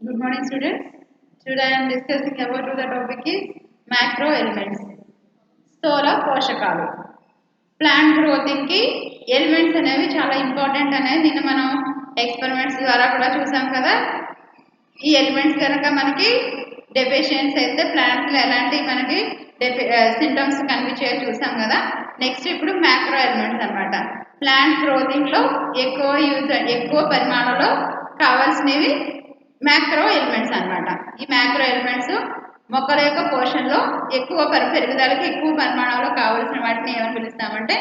Good morning, students. Today I am discussing about the topic is macro elements. స్థూల పోషకాలు. Plant గ్రోతింగ్ కి elements అనేవి చాలా ఇంపార్టెంట్ అనేది నిన్న మనం ఎక్స్పెరిమెంట్స్ ద్వారా కూడా చూసాం కదా. ఈ ఎలిమెంట్స్ కనుక మనకి డెఫిషియన్సీ అయితే ప్లాంట్స్ లో ఎలాంటి మనకి సింటమ్స్ కనిపించేవి చూసాం కదా. నెక్స్ట్ ఇప్పుడు మ్యాక్రో ఎలిమెంట్స్ అన్నమాట. ప్లాంట్ గ్రోతింగ్ లో ఎక్కువ పరిమాణంలో కావాల్సినవి మ్యాక్రో ఎలిమెంట్స్ అన్నమాట. ఈ మ్యాక్రో ఎలిమెంట్స్ మొక్కల యొక్క పోషణలో ఎక్కువ పెరుగుదలకి ఎక్కువ పరిమాణంలో కావాల్సిన వాటిని ఏమని పిలుస్తామంటే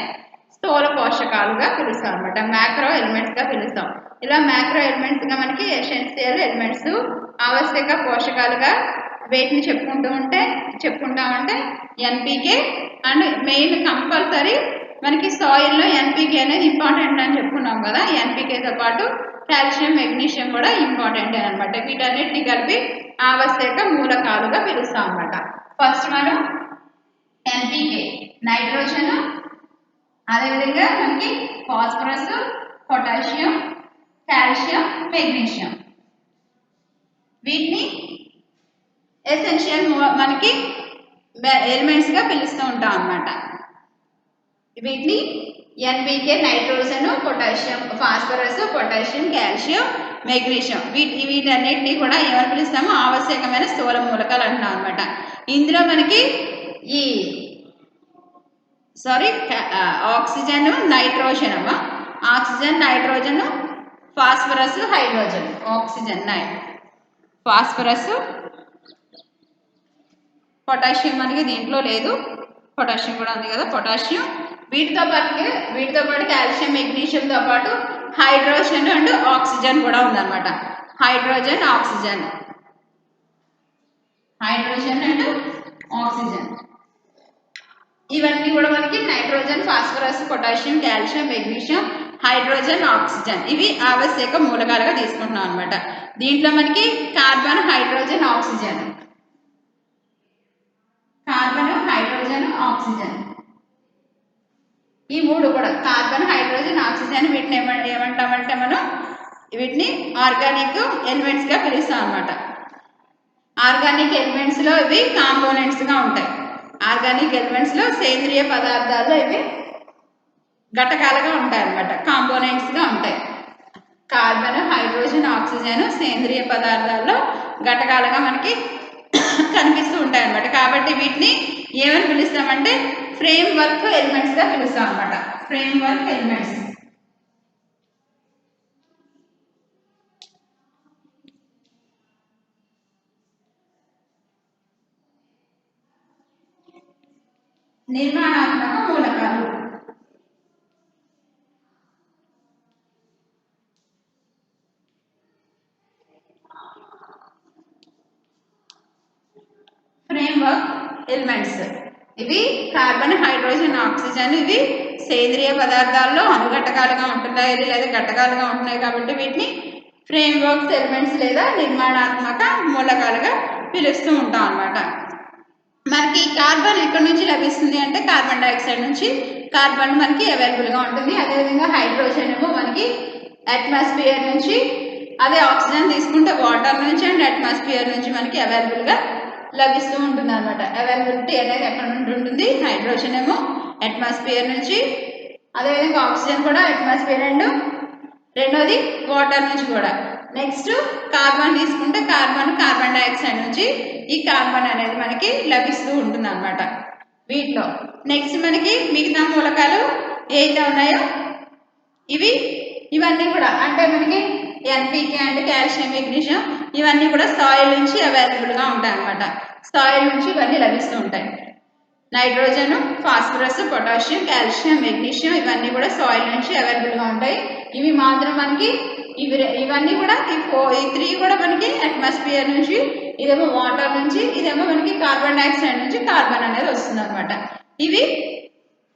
స్థూల పోషకాలుగా పిలుస్తాం అనమాట. మ్యాక్రో ఎలిమెంట్స్ గా పిలుస్తాం. ఇలా మ్యాక్రో ఎలిమెంట్స్ గా మనకి ఎసెన్షియల్ ఎలిమెంట్స్ ఆవశ్యక పోషకాలుగా వేటిని చెప్పుకుంటామంటే ఎన్పికే అండ్ మెయిన్ కంపల్సరీ మనకి సాయిల్ లో ఎన్పికే అనేది ఇంపార్టెంట్ అని చెప్పుకున్నాం కదా. ఎన్పికేతో పాటు కాల్షియం మెగ్నీషియం కూడా ఇంపార్టెంట్ అనమాట. వీటన్నిటిని కలిపి ఆవశ్యక మూలకాలుగా పిలుస్తాం అనమాట. ఫస్ట్ మనం ఎన్పికే నైట్రోజన్, అదేవిధంగా మనకి ఫాస్ఫరస్, పొటాషియం, కాల్షియం, మెగ్నీషియం వీటిని ఎసెన్షియల్ మనకి ఎలిమెంట్స్ గా పిలుస్తూ ఉంటాం అన్నమాట. వీటిని NPK nitrogen, potassium, phosphorus, potassium, calcium, magnesium వీటన్నిటిని కూడా ఏమని పిలుస్తామో ఆవశ్యకమైన స్థూల మూలకాలు అంటున్నాం అనమాట. ఇందులో మనకి oxygen, nitrogen oxygen, nitrogen, phosphorus, hydrogen, oxygen, phosphorus, potassium మనకి దీంట్లో లేదు, పొటాషియం కూడా ఉంది కదా. పొటాషియం వీటితో పాటు కాల్షియం, మెగ్నీషియంతో పాటు హైడ్రోజన్ అండ్ ఆక్సిజన్ కూడా ఉందన్నమాట. హైడ్రోజన్ అండ్ ఆక్సిజన్ ఇవన్నీ కూడా మనకి nitrogen, phosphorus, potassium, calcium, magnesium, hydrogen, oxygen ఇవి ఆవశ్యక మూలకాలుగా తీసుకుంటున్నాం అనమాట. దీంట్లో మనకి కార్బన్, హైడ్రోజన్, ఆక్సిజన్ ఈ మూడు కూడా కార్బన్, హైడ్రోజన్, ఆక్సిజన్ వీటిని ఏమంటామంటే మనం వీటిని ఆర్గానిక్ ఎలిమెంట్స్ గా పిలుస్తాం అనమాట. ఆర్గానిక్ ఎలిమెంట్స్ లో ఇవి కాంపోనెంట్స్ గా ఉంటాయి. ఆర్గానిక్ ఎలిమెంట్స్ లో సేంద్రియ పదార్థాల్లో ఇవి ఘటకాలుగా ఉంటాయి అన్నమాట. కాంపోనెంట్స్ గా ఉంటాయి. కార్బన్, హైడ్రోజన్, ఆక్సిజన్ సేంద్రియ పదార్థాల్లో ఘటకాలుగా మనకి కనిపిస్తూ ఉంటాయి అన్నమాట. కాబట్టి వీటిని ఏమని పిలుస్తామంటే ఫ్రేమ్ వర్క్ ఎలిమెంట్స్ గా పిలుస్తాం అన్నమాట. Frame work elements. నిర్మాణాత్మక మూలకాలు. ఫ్రేమ్ వర్క్ ఎలిమెంట్స్ ఇవి కార్బన్, హైడ్రోజన్, ఆక్సిజన్ ఇవి సేంద్రియ పదార్థాల్లో అనుఘటకాలుగా ఉంటున్నాయి లేదా ఘటకాలుగా ఉంటున్నాయి. కాబట్టి వీటిని ఫ్రేమ్ వర్క్స్ ఎలిమెంట్స్ లేదా నిర్మాణాత్మక మూలకాలుగా పిలుస్తూ ఉంటాం అన్నమాట. మనకి కార్బన్ ఎక్కడి నుంచి లభిస్తుంది అంటే కార్బన్ డైఆక్సైడ్ నుంచి కార్బన్ మనకి అవైలబుల్గా ఉంటుంది. అదేవిధంగా హైడ్రోజన్ ఏమో మనకి అట్మాస్ఫియర్ నుంచి, అదే ఆక్సిజన్ తీసుకుంటే వాటర్ నుంచి అండ్ అట్మాస్ఫియర్ నుంచి మనకి అవైలబుల్గా లభిస్తూ ఉంటుంది అనమాట. అవైలబిలిటీ అనేది ఎక్కడ నుండి ఉంటుంది? హైడ్రోజన్ ఏమో అట్మాస్ఫియర్ నుంచి, అదేవిధంగా ఆక్సిజన్ కూడా అట్మాస్ఫియర్ అండ్ రెండోది వాటర్ నుంచి కూడా. నెక్స్ట్ కార్బన్ తీసుకుంటే కార్బన్ డైఆక్సైడ్ నుంచి ఈ కార్బన్ అనేది మనకి లభిస్తూ ఉంటుంది అనమాట వీటిలో. నెక్స్ట్ మనకి మిగతా మూలకాలు ఏదైతే ఉన్నాయో ఇవన్నీ కూడా అంటే మనకి ఎన్పికే అంటే కాల్షియం, మెగ్నీషియం ఇవన్నీ కూడా సాయిల్ నుంచి అవైలబుల్గా ఉంటాయి అన్నమాట. సాయిల్ నుంచి ఇవన్నీ లభిస్తూ ఉంటాయి. Nitrogen, phosphorus, potassium, calcium, magnesium ఇవన్నీ కూడా సాయిల్ నుంచి అవైలబుల్గా ఉంటాయి. ఇవి మాత్రం మనకి ఇవన్నీ కూడా ఈ త్రీ కూడా మనకి అట్మాస్ఫియర్ నుంచి, ఇదేమో వాటర్ నుంచి, ఇదేమో మనకి కార్బన్ డైఆక్సైడ్ నుంచి కార్బన్ అనేది వస్తుంది అనమాట.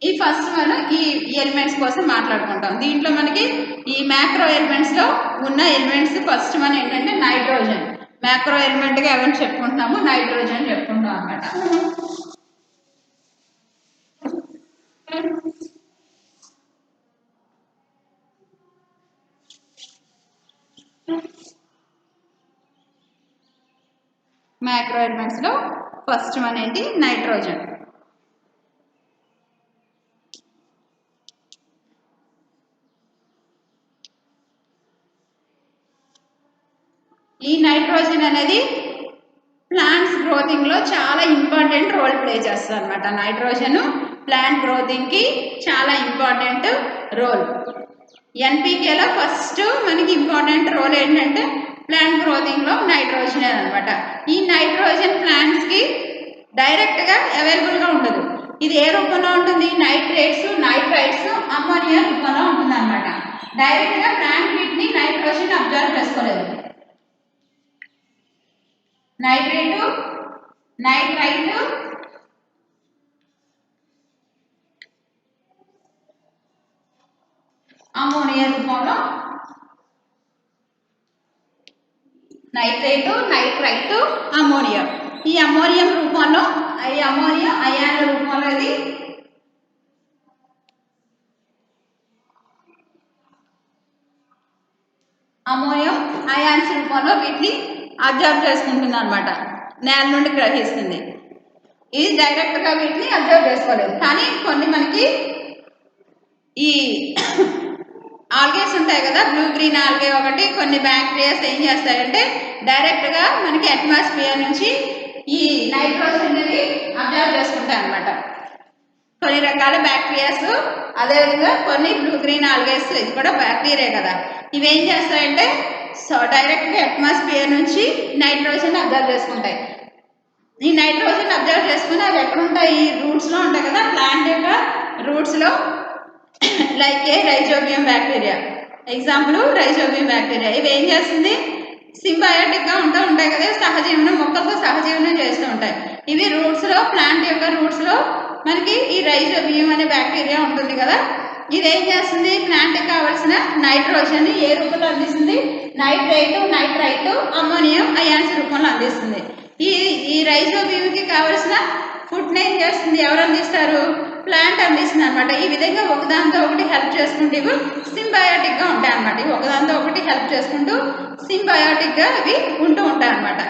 ఈ ఫస్ట్ మనం ఈ ఎలిమెంట్స్ కోసం మాట్లాడుకుంటాం. దీంట్లో మనకి ఈ మ్యాక్రో ఎలిమెంట్స్ లో ఉన్న ఎలిమెంట్స్ ఫస్ట్ మనం ఏంటంటే నైట్రోజన్. మ్యాక్రో ఎలిమెంట్ గా ఎవరిని చెప్పుకుంటున్నాము? నైట్రోజన్ చెప్పుకుంటాం అనమాట. మ్యాక్రో ఎలిమెంట్స్లో ఫస్ట్ వన్ ఏంటి? నైట్రోజన్. ఈ నైట్రోజన్ అనేది ప్లాంట్స్ గ్రోతింగ్లో చాలా ఇంపార్టెంట్ రోల్ ప్లే చేస్తుంది అనమాట. నైట్రోజన్ ప్లాంట్ గ్రోతింగ్కి చాలా ఇంపార్టెంట్ రోల్. ఎన్పికేలో ఫస్ట్ మనకి ఇంపార్టెంట్ రోల్ ఏంటంటే ప్లాంట్ గ్రోతింగ్లో నైట్రోజన్ అనమాట. ఈ నైట్రోజన్ ప్లాంట్స్కి డైరెక్ట్గా అవైలబుల్గా ఉండదు. ఇది ఏ రూపంలో ఉంటుంది? నైట్రేట్స్, నైట్రైట్స్, అమ్మోనియా రూపంలో ఉంటుంది అనమాట. డైరెక్ట్గా ప్లాంట్ వీటిని నైట్రోజన్ అబ్జర్వ్ చేసుకోలేదు. నైట్రేటు, నైట్రైట్, అమ్మోనియా రూపంలో నైట్రేటు, నైట్రైట్, అమ్మోనియా. ఈ అమ్మోనియం రూపంలో ఈ అమ్మోనియా అయాన్ల రూపంలో ఇది అమ్మోనియం అయాన్స్ రూపంలో వీటిని అబ్జర్వ్ చేసుకుంటుంది అనమాట. నేల నుండి గ్రహిస్తుంది. ఇది డైరెక్ట్గా వీటిని అబ్జర్వ్ చేసుకోలేదు. కానీ కొన్ని మనకి ఈ ఆల్గేస్ ఉంటాయి కదా, బ్లూ గ్రీన్ ఆల్గే ఒకటి, కొన్ని బ్యాక్టీరియాస్ ఏం చేస్తాయంటే డైరెక్ట్గా మనకి అట్మాస్ఫియర్ నుంచి ఈ నైట్రోజన్ అనేది అబ్జర్వ్ చేసుకుంటాయి అనమాట. కొన్ని రకాల బ్యాక్టీరియాస్, అదేవిధంగా కొన్ని బ్లూ గ్రీన్ ఆల్గేస్, ఇది కూడా బ్యాక్టీరియా కదా, ఇవి ఏం చేస్తాయంటే డైరెక్ట్గా అట్మాస్ఫియర్ నుంచి నైట్రోజన్ అబ్జర్వ్ చేసుకుంటాయి. ఈ నైట్రోజన్ అబ్జర్వ్ చేసుకుని అవి ఎక్కడ ఉంటాయి? ఈ రూట్స్లో ఉంటాయి కదా, ప్లాంట్ యొక్క రూట్స్లో. Like a rhizobium bacteria, example rhizobium bacteria. ఇవి ఏం చేస్తుంది? సింబయాటిక్గా ఉంటాయి కదా, సహజీవనం, మొక్కలతో సహజీవనం చేస్తూ ఉంటాయి. ఇవి రూట్స్లో, ప్లాంట్ యొక్క రూట్స్లో మనకి ఈ రైజోబియం అనే బ్యాక్టీరియా ఉంటుంది కదా, ఇది ఏం చేస్తుంది? ప్లాంట్కి కావాల్సిన నైట్రోజన్ ఏ రూపంలో అందిస్తుంది? నైట్రేట్, నైట్రైట్, అమ్మోనియం అయాన్స్ రూపంలో అందిస్తుంది. ఈ రైజోబియంకి కావాల్సిన ఫుడ్ని ఏం చేస్తుంది? ఎవరు అందిస్తారు? ప్లాంట్ అందిస్తుంది అనమాట. ఈ విధంగా ఒకదాంతో ఒకటి హెల్ప్ చేసుకుంటూ ఇవి సింబయాటిక్గా ఉంటాయి అనమాట. ఇవి ఒకదాంతో ఒకటి హెల్ప్ చేసుకుంటూ సింబయాటిక్గా ఇవి ఉంటూ ఉంటాయి అనమాట.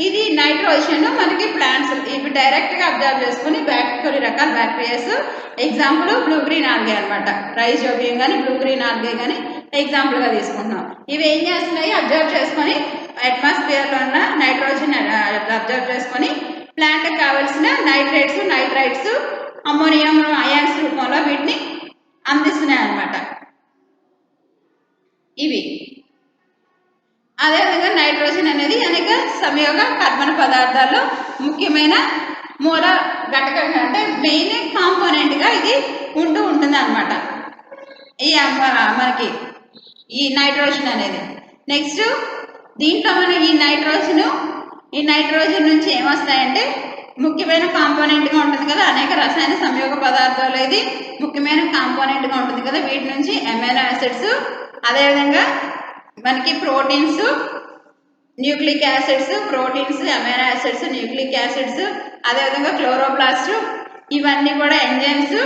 ఇది నైట్రోజన్ మనకి ప్లాంట్స్ ఇవి డైరెక్ట్గా అబ్జర్వ్ చేసుకుని కొన్ని రకాల bacterias, example blue green algae అనమాట. రైజోబియం కానీ బ్లూ గ్రీన్ ఆల్గే కానీ ఎగ్జాంపుల్గా తీసుకుంటున్నాం. ఇవి ఏం చేస్తున్నాయి? అబ్జర్వ్ చేసుకొని అట్మాస్ఫియర్లో ఉన్న నైట్రోజన్ అబ్జర్వ్ చేసుకొని ప్లాంట్కి కావాల్సిన నైట్రేట్స్, నైట్రైట్స్, అమ్మోనియం అయాన్స్ రూపంలో వీటిని అందిస్తున్నాయి అన్నమాట. ఇవి అదేవిధంగా నైట్రోజన్ అనేది అనేక సంయోగ కర్బన పదార్థాల్లో ముఖ్యమైన మూల ఘటకంగా అంటే మెయిన్ కాంపోనెంట్గా ఇది ఉంటుంది అన్నమాట. మనకి ఈ నైట్రోజన్ అనేది. నెక్స్ట్ దీంట్లో మనం ఈ నైట్రోజన్ నుంచి ఏమొస్తాయంటే ముఖ్యమైన కాంపోనెంట్గా ఉంటుంది కదా, అనేక రసాయన సంయోగ పదార్థాలు ఇది ముఖ్యమైన కాంపోనెంట్గా ఉంటుంది కదా, వీటి నుంచి అమైనో యాసిడ్స్, అదేవిధంగా మనకి proteins, nucleic acids, proteins, amino acids, nucleic acids, అదేవిధంగా క్లోరోప్లాస్ట్, ఇవన్నీ కూడా ఎంజైమ్స్,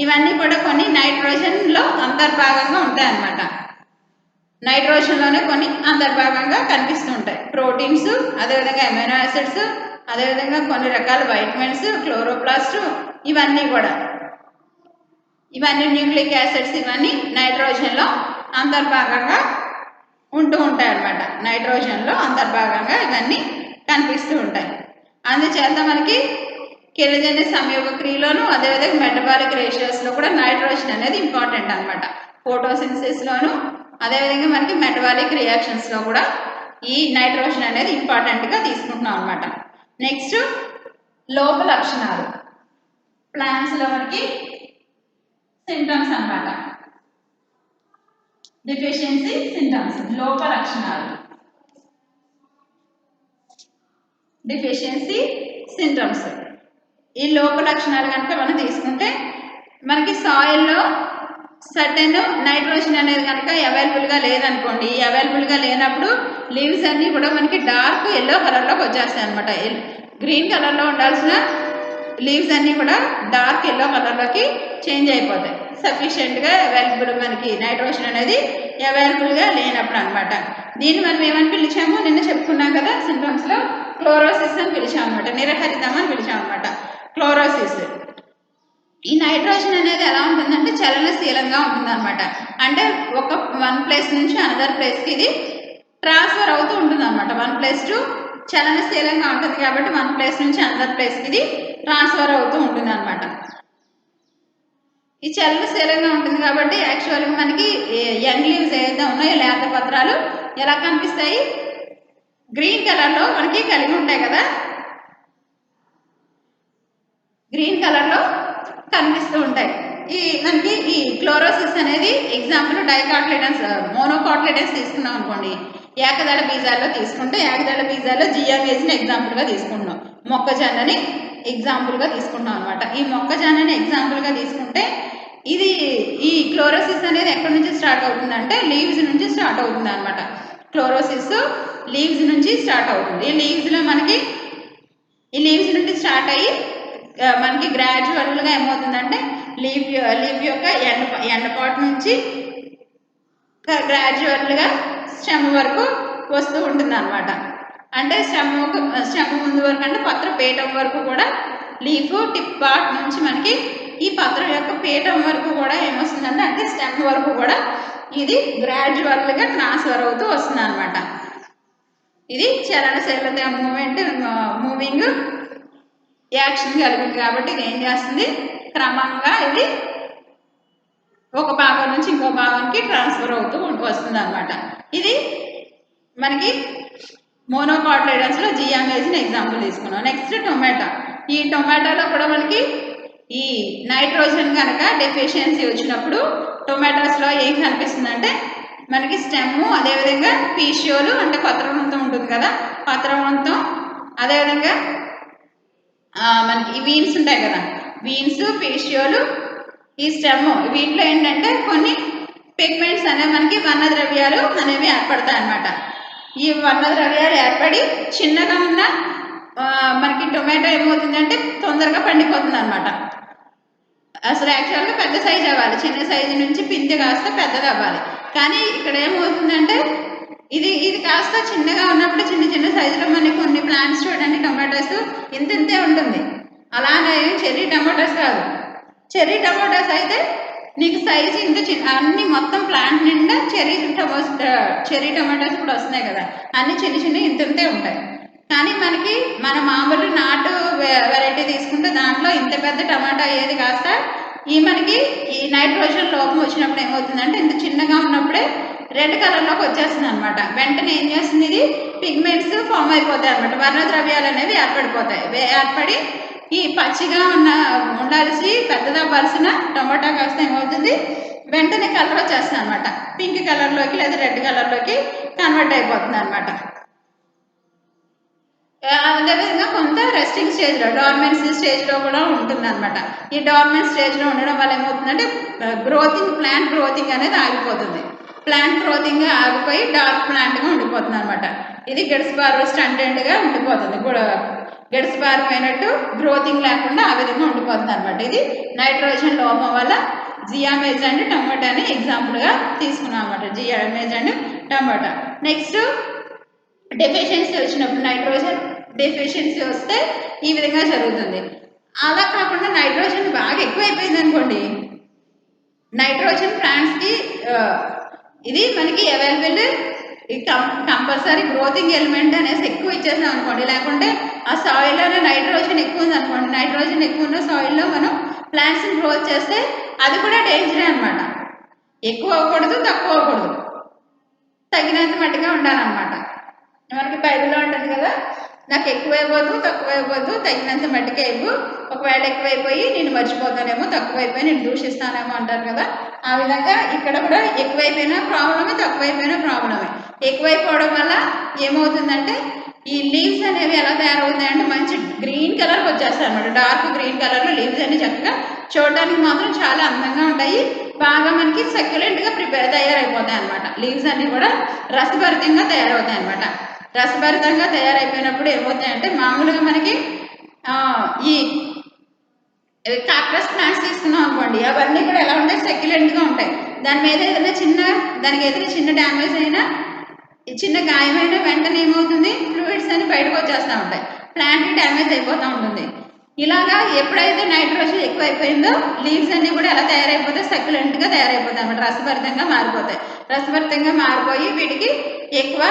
ఇవన్నీ కూడా కొన్ని నైట్రోజన్లో అంతర్భాగంగా ఉంటాయి అన్నమాట. నైట్రోజన్లోనే కొన్ని అంతర్భాగంగా కనిపిస్తూ ఉంటాయి. ప్రోటీన్స్, అదేవిధంగా అమైనో యాసిడ్స్, అదేవిధంగా కొన్ని రకాల వైటమిన్స్, క్లోరోప్లాస్ట్, ఇవన్నీ న్యూక్లిక్ యాసిడ్స్, ఇవన్నీ నైట్రోజన్లో అంతర్భాగంగా ఉంటాయి అన్నమాట. నైట్రోజన్లో అంతర్భాగంగా ఇవన్నీ కనిపిస్తూ ఉంటాయి. అందుచేత మనకి కిరణజన్య సంయోగ క్రియలోను, అదేవిధంగా మెటబాలిక్ రేషియోస్లో కూడా నైట్రోజన్ అనేది ఇంపార్టెంట్ అనమాట. ఫోటోసింథసిస్లోను, అదేవిధంగా మనకి మెటబాలిక్ రియాక్షన్స్లో కూడా ఈ నైట్రోజన్ అనేది ఇంపార్టెంట్గా తీసుకుంటున్నాం అనమాట. నెక్స్ట్ లోప లక్షణాలు. ప్లాంట్స్లో మనకి సింటమ్స్ అన్నమాట. డెఫిషియన్సీ సింటమ్స్, లోప లక్షణాలు. డెఫిషియన్సీ సింటమ్స్, ఈ లోప లక్షణాలు కనుక మనం తీసుకుంటే మనకి సాయిల్లో సర్టెన్ నైట్రోజన్ అనేది కనుక అవైలబుల్గా లేదనుకోండి, అవైలబుల్గా లేనప్పుడు లీవ్స్ అన్నీ కూడా మనకి డార్క్ ఎల్లో కలర్లోకి వచ్చేస్తాయి అనమాట. గ్రీన్ కలర్లో ఉండాల్సిన లీవ్స్ అన్నీ కూడా డార్క్ ఎల్లో కలర్లోకి చేంజ్ అయిపోతాయి. సఫిషియెంట్గా అవైలబుల్, మనకి నైట్రోజన్ అనేది అవైలబుల్గా లేనప్పుడు అనమాట. దీన్ని మనం ఏమని పిలిచాము, నిన్న చెప్పుకున్నాం కదా సింటమ్స్లో, క్లోరోసిస్ అని పిలిచాం అనమాట, నిరహరితం అని పిలిచాం అనమాట, క్లోరోసిస్. ఈ నైట్రోజన్ అనేది ఎలా ఉంటుందంటే చలనశీలంగా ఉంటుంది అనమాట. అంటే వన్ ప్లేస్ నుంచి అనదర్ ప్లేస్కి ఇది ట్రాన్స్ఫర్ అవుతూ ఉంటుంది అనమాట. వన్ ప్లేస్ టు చలనశీలంగా ఉంటుంది కాబట్టి వన్ ప్లేస్ నుంచి అనదర్ ప్లేస్కి ఇది ట్రాన్స్ఫర్ అవుతూ ఉంటుంది అనమాట. ఈ చలనశీలంగా ఉంటుంది కాబట్టి యాక్చువల్గా మనకి యంగ్ లీవ్స్ ఏదైతే ఉన్నాయో లేత పత్రాలు ఎలా కనిపిస్తాయి, గ్రీన్ కలర్లో మనకి కలిగి ఉంటాయి కదా, గ్రీన్ కలర్లో కనిపిస్తూ ఉంటాయి. మనకి ఈ క్లోరోసిస్ అనేది ఎగ్జాంపుల్ డైకాట్లిడన్స్, మోనోకాట్లిడన్స్ తీసుకున్నాం అనుకోండి, ఏకదళ బీజాల్లో తీసుకుంటే ఏకదళ బీజాల్లో జియామేజ్ని ఎగ్జాంపుల్గా తీసుకుంటున్నాం, మొక్కజొన్నని ఎగ్జాంపుల్గా తీసుకుంటాం అనమాట. ఈ మొక్కజొన్నని ఎగ్జాంపుల్గా తీసుకుంటే ఇది ఈ క్లోరోసిస్ అనేది ఎక్కడి నుంచి స్టార్ట్ అవుతుందంటే లీవ్స్ నుంచి స్టార్ట్ అవుతుంది అనమాట. క్లోరోసిస్ లీవ్స్ నుంచి స్టార్ట్ అవుతుంది. ఈ లీవ్స్ నుండి స్టార్ట్ అయ్యి మనకి గ్రాడ్యువల్గా ఏమవుతుందంటే లీవ్ యొక్క ఎండ్ పార్ట్ నుంచి గ్రాడ్యువల్గా స్టెమ్ వరకు వస్తూ ఉంటుంది అనమాట. అంటే స్టెమ్ ముందు వరకు అంటే పత్ర పీఠం వరకు కూడా, లీఫ్ టిప్ పార్ట్ నుంచి మనకి ఈ పత్రం యొక్క పీఠం వరకు కూడా ఏమొస్తుందంటే అంటే స్టెమ్ వరకు కూడా ఇది గ్రాడ్యువల్గా ట్రాన్స్ఫర్ అవుతూ వస్తుంది అనమాట. ఇది చలనశీలత మూవింగ్ యాక్షన్ కలిగింది కాబట్టి ఇది ఏం చేస్తుంది, క్రమంగా ఇది ఒక భాగం నుంచి ఇంకో భాగానికి ట్రాన్స్ఫర్ అవుతూ వస్తుంది అనమాట. ఇది మనకి మోనోకాట్లిడన్స్లో జియామేజ్ని ఎగ్జాంపుల్ తీసుకున్నాం. Next tomato. ఈ టొమాటోలో కూడా మనకి ఈ నైట్రోజన్ కనుక డెఫిషియన్సీ వచ్చినప్పుడు టొమాటోస్లో ఏం కనిపిస్తుందంటే మనకి స్టెమ్, అదేవిధంగా పీషియోలు అంటే పత్రవంతం ఉంటుంది కదా, పత్రవంతం, అదేవిధంగా మనకి వీన్స్ ఉంటాయి కదా, వీన్స్, పీషియోలు, ఈ స్టెమ్, వీటిలో ఏంటంటే కొన్ని పిగ్మెంట్స్ అనేవి మనకి వర్ణద్రవ్యాలు అనేవి ఏర్పడతాయి అన్నమాట. ఈ వర్ణద్రవ్యాలు ఏర్పడి చిన్నగా ఉన్న మనకి టొమాటో ఏమవుతుందంటే తొందరగా పండిపోతుంది అనమాట. అసలు యాక్చువల్గా పెద్ద సైజు అవ్వాలి, చిన్న సైజు నుంచి పిండి కాస్త పెద్దది అవ్వాలి. కానీ ఇక్కడ ఏమవుతుందంటే ఇది కాస్త చిన్నగా ఉన్నప్పుడు చిన్న చిన్న సైజులో మనకి కొన్ని ప్లాంట్స్ చూడండి, టొమాటోస్ ఇంతే ఉంటుంది. అలానే చెర్రీ టమాటోస్ కాదు, చెర్రీ టమాటోస్ అయితే నీకు సైజు ఇంత చిన్న, అన్ని మొత్తం ప్లాంట్ నిండా చెర్రీ టమాటోస్ కూడా వస్తున్నాయి కదా, అన్ని చిన్న ఇంతే ఉంటాయి. కానీ మనకి మన మామూలు నాటు వెరైటీ తీసుకుంటే దాంట్లో ఇంత పెద్ద టమాటా అయ్యేది కాస్త మనకి ఈ నైట్రోజన్ లోపం వచ్చినప్పుడు ఏమవుతుందంటే ఇంత చిన్నగా ఉన్నప్పుడే రెడ్ కలర్లోకి వచ్చేస్తుంది అనమాట. వెంటనే ఏం చేస్తుంది, ఇది పిగ్మెంట్స్ ఫామ్ అయిపోతాయి అనమాట, వర్ణద్రవ్యాలు అనేవి ఏర్పడి ఈ పచ్చిగా ఉండాల్సి పెద్దదవ్వాల్సిన టమాటా కాస్త ఏమవుతుంది, వెంటనే కలర్ వచ్చేస్తుంది అనమాట, పింక్ కలర్లోకి లేదా రెడ్ కలర్లోకి కన్వర్ట్ అయిపోతుంది అనమాట. అదేవిధంగా కొంత రెస్టింగ్ స్టేజ్లో, డార్మెన్సీ స్టేజ్లో కూడా ఉంటుంది అనమాట. ఈ డార్మెన్స్ స్టేజ్లో ఉండడం వల్ల ఏమవుతుందంటే ప్లాంట్ గ్రోతింగ్ అనేది ఆగిపోతుంది. ప్లాంట్ గ్రోతింగ్ ఆగిపోయి డార్క్ ప్లాంట్గా ఉండిపోతుంది అనమాట. ఇది గెడ్స్బార్ స్టంటెడ్గా ఉండిపోతుంది, గెడ్స్బారిపోయినట్టు గ్రోతింగ్ లేకుండా ఆ విధంగా ఉండిపోతుంది అనమాట. ఇది నైట్రోజన్ లోపం వల్ల జియామేజ్ అండ్ టమాటాని ఎగ్జాంపుల్గా తీసుకున్నాం అనమాట, జియామేజ్ అండ్ టమాటా. నెక్స్ట్ డెఫిషియన్సీ వచ్చినప్పుడు, నైట్రోజన్ డెఫిషియన్సీ వస్తే ఈ విధంగా జరుగుతుంది. అలా కాకుండా నైట్రోజన్ బాగా ఎక్కువైపోయింది అనుకోండి, నైట్రోజన్ ప్లాంట్స్కి ఇది మనకి అవైలబుల్ కంపల్సరీ గ్రోతింగ్ ఎలిమెంట్ అనేసి ఎక్కువ ఇచ్చేసాం అనుకోండి, లేకుంటే ఆ సాయిల్లోనే నైట్రోజన్ ఎక్కువ ఉంది అనుకోండి, నైట్రోజన్ ఎక్కువ ఉన్న సాయిల్లో మనం ప్లాంట్స్ని గ్రోత్ చేస్తే అది కూడా డేంజరే అనమాట. ఎక్కువ అవ్వకూడదు, తక్కువ అవ్వకూడదు, తగినంత మట్టిగా ఉండాలన్నమాట. మనకి బైబిల్లో ఉంటుంది కదా, నాకు ఎక్కువైపోద్దు తక్కువైపోద్దు, తగినంత మట్టికే ఇవ్వు, ఒకవేళ ఎక్కువైపోయి నేను మర్చిపోతానేమో, తక్కువైపోయి నేను దూషిస్తానేమో అంటారు కదా, ఆ విధంగా ఇక్కడ కూడా ఎక్కువైపోయినా ప్రాబ్లమే, తక్కువైపోయినా ప్రాబ్లమే. ఎక్కువైపోవడం వల్ల ఏమవుతుందంటే ఈ లీవ్స్ అనేవి ఎలా తయారవుతాయంటే మంచి గ్రీన్ కలర్ వచ్చేస్తాయి అనమాట, డార్క్ గ్రీన్ కలర్లో లీవ్స్ అన్ని చక్కగా చూడడానికి మాత్రం చాలా అందంగా ఉంటాయి, బాగా మనకి సక్యులెంట్గా తయారైపోతాయి అనమాట. లీవ్స్ అన్ని కూడా రసభరితంగా తయారవుతాయి అనమాట. రసభరితంగా తయారైపోయినప్పుడు ఏమవుతాయంటే మామూలుగా మనకి ఈ కాక్టస్ ప్లాంట్స్ తీసుకున్నాం అనుకోండి, అవన్నీ కూడా ఎలా ఉంటాయి, సెక్యులెంట్గా ఉంటాయి. దాని మీద ఏదైనా దానికి ఏదైనా చిన్న డ్యామేజ్ అయినా, చిన్న గాయమైన వెంటనే ఏమవుతుంది, ఫ్లూయిడ్స్ అని బయటకు వచ్చేస్తూ ఉంటాయి, ప్లాంట్కి డ్యామేజ్ అయిపోతూ ఉంటుంది. ఇలాగా ఎప్పుడైతే నైట్రోజన్ ఎక్కువైపోయిందో లీవ్స్ అన్నీ కూడా ఎలా తయారైపోతాయి, సక్యులెంట్గా తయారైపోతాయి అన్నమాట, రసభరితంగా మారిపోతాయి. రసభరితంగా మారిపోయి వీటికి ఎక్కువ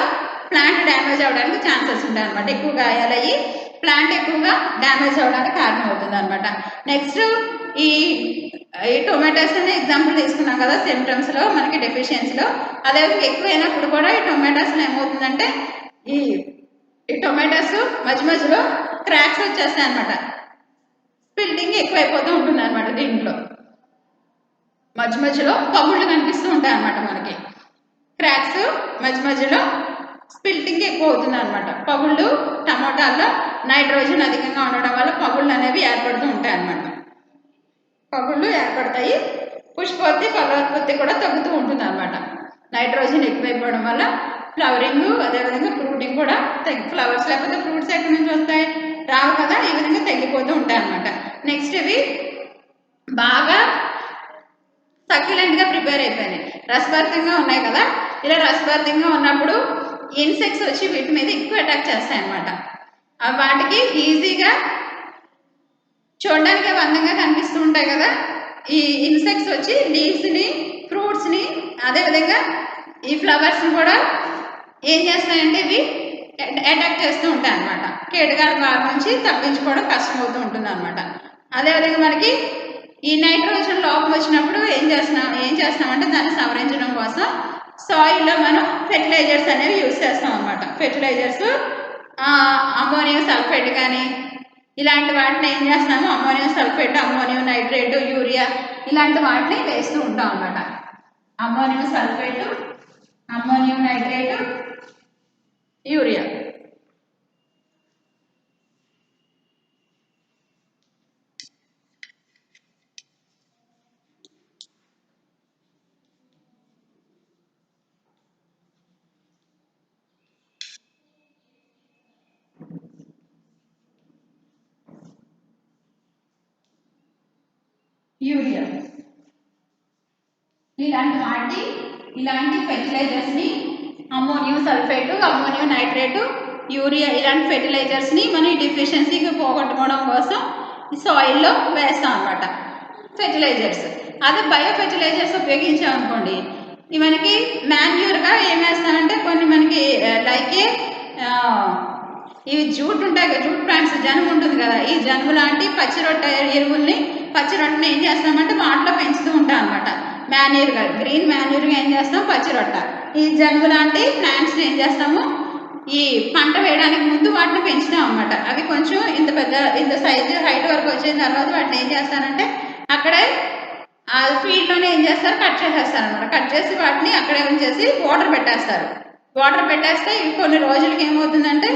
ప్లాంట్ డ్యామేజ్ అవ్వడానికి ఛాన్సెస్ ఉంటాయి అనమాట. ఎక్కువ గాయాలయ్యి ప్లాంట్ ఎక్కువగా డ్యామేజ్ అవ్వడానికి కారణం అవుతుంది అనమాట. నెక్స్ట్ ఈ టొమాటోస్ అనే ఎగ్జాంపుల్ తీసుకున్నాం కదా, సిమ్టమ్స్లో మనకి డెఫిషియన్సీలో. అదేవిధంగా ఎక్కువైనప్పుడు కూడా ఈ టొమాటోస్లో ఏమవుతుందంటే ఈ టొమాటోస్ మధ్య మధ్యలో క్రాక్స్ వచ్చేస్తాయి అనమాట, స్పిల్టింగ్ ఎక్కువైపోతూ ఉంటుంది అనమాట. దీంట్లో మధ్య మధ్యలో పగుళ్ళు కనిపిస్తూ ఉంటాయి అనమాట మనకి, క్రాక్స్ మధ్య మధ్యలో స్పిల్టింగ్ ఎక్కువ అవుతుంది అనమాట. పగుళ్ళు టమోటాల్లో నైట్రోజన్ అధికంగా ఉండడం వల్ల పగుళ్ళు అనేవి ఏర్పడుతూ ఉంటాయి అన్నమాట. పగుళ్ళు ఏర్పడతాయి, పుష్పోత్పత్తి ఫలోత్పత్తి కూడా తగ్గుతూ ఉంటుంది అనమాట. నైట్రోజన్ ఎక్కువైపోవడం వల్ల ఫ్లవరింగ్, అదేవిధంగా ఫ్రూటింగ్ కూడా ఫ్లవర్స్ లేకపోతే ఫ్రూట్స్ ఎక్కడి నుంచి వస్తాయి, రావు కదా, ఈ విధంగా తగ్గిపోతూ ఉంటాయి అనమాట. నెక్స్ట్ ఇవి బాగా సక్యులెంట్గా ప్రిపేర్ అయిపోయినాయి, రసభరితంగా ఉన్నాయి కదా. ఇలా రసభరితంగా ఉన్నప్పుడు ఇన్సెక్ట్స్ వచ్చి వీటి మీద ఎక్కువ అటాక్ చేస్తాయి అన్నమాట. వాటికి ఈజీగా చూడడానికి అందంగా కనిపిస్తూ ఉంటాయి కదా, ఈ ఇన్సెక్ట్స్ వచ్చి లీవ్స్ని, ఫ్రూట్స్ని, అదేవిధంగా ఈ ఫ్లవర్స్ని కూడా ఏం చేస్తాయంటే ఇవి అటాక్ చేస్తూ ఉంటాయి అన్నమాట. కీటకాల బారి నుంచి తప్పించుకోవడం కష్టమవుతూ ఉంటుంది అనమాట. అదేవిధంగా మనకి ఈ నైట్రోజన్ లోపం వచ్చినప్పుడు ఏం చేస్తామంటే దాన్ని సవరించడం కోసం సాయిల్లో మనం ఫెర్టిలైజర్స్ అనేవి యూజ్ చేస్తాం అనమాట. ఫెర్టిలైజర్స్ అమ్మోనియం సల్ఫేట్ కానీ ఇలాంటి వాటిని ఏం చేస్తాము, ammonium sulphate, ammonium nitrate, urea ఇలాంటి వాటిని వేస్తూ ఉంటాం అనమాట. Ammonium sulphate, ammonium nitrate, urea. Urea ఇలాంటి ఫెర్టిలైజర్స్ని, ammonium sulphate, ammonium nitrate, urea ఇలాంటి ఫెర్టిలైజర్స్ని మనం ఈ డెఫిషియన్సీకి పోగొట్టుకోవడం కోసం సాయిల్లో వేస్తాం అన్నమాట ఫెర్టిలైజర్స్. అదే బయో ఫెర్టిలైజర్స్ ఉపయోగించామనుకోండి, మనకి మాన్యూర్గా ఏం వేస్తామంటే కొన్ని మనకి లైక్ ఇవి జూట్ ఉంటాయి కదా, జూట్ ప్లాంట్స్, జనుము ఉంటుంది కదా, ఈ జనుము లాంటి పచ్చిరొట్ట ఎరువుల్ని, పచ్చిరొట్టని ఏం చేస్తామంటే వాటిలో పెంచుతూ ఉంటాం అనమాట. మాన్యూర్గా, గ్రీన్ మాన్యూర్గా ఏం చేస్తాం, పచ్చిరొట్ట. ఈ జనుము లాంటి ప్లాంట్స్ని ఏం చేస్తాము, ఈ పంట వేయడానికి ముందు వాటిని పెంచుతాం అనమాట. అవి కొంచెం ఇంత సైజు హైట్ వరకు వచ్చిన తర్వాత వాటిని ఏం చేస్తారంటే అక్కడే ఆ ఫీల్డ్లోనే ఏం చేస్తారు, కట్ చేసేస్తారు అనమాట. కట్ చేసి వాటిని అక్కడే ఉంచేసి వాటర్ పెట్టేస్తారు. వాటర్ పెట్టేస్తే ఇవి కొన్ని రోజులకి ఏమవుతుందంటే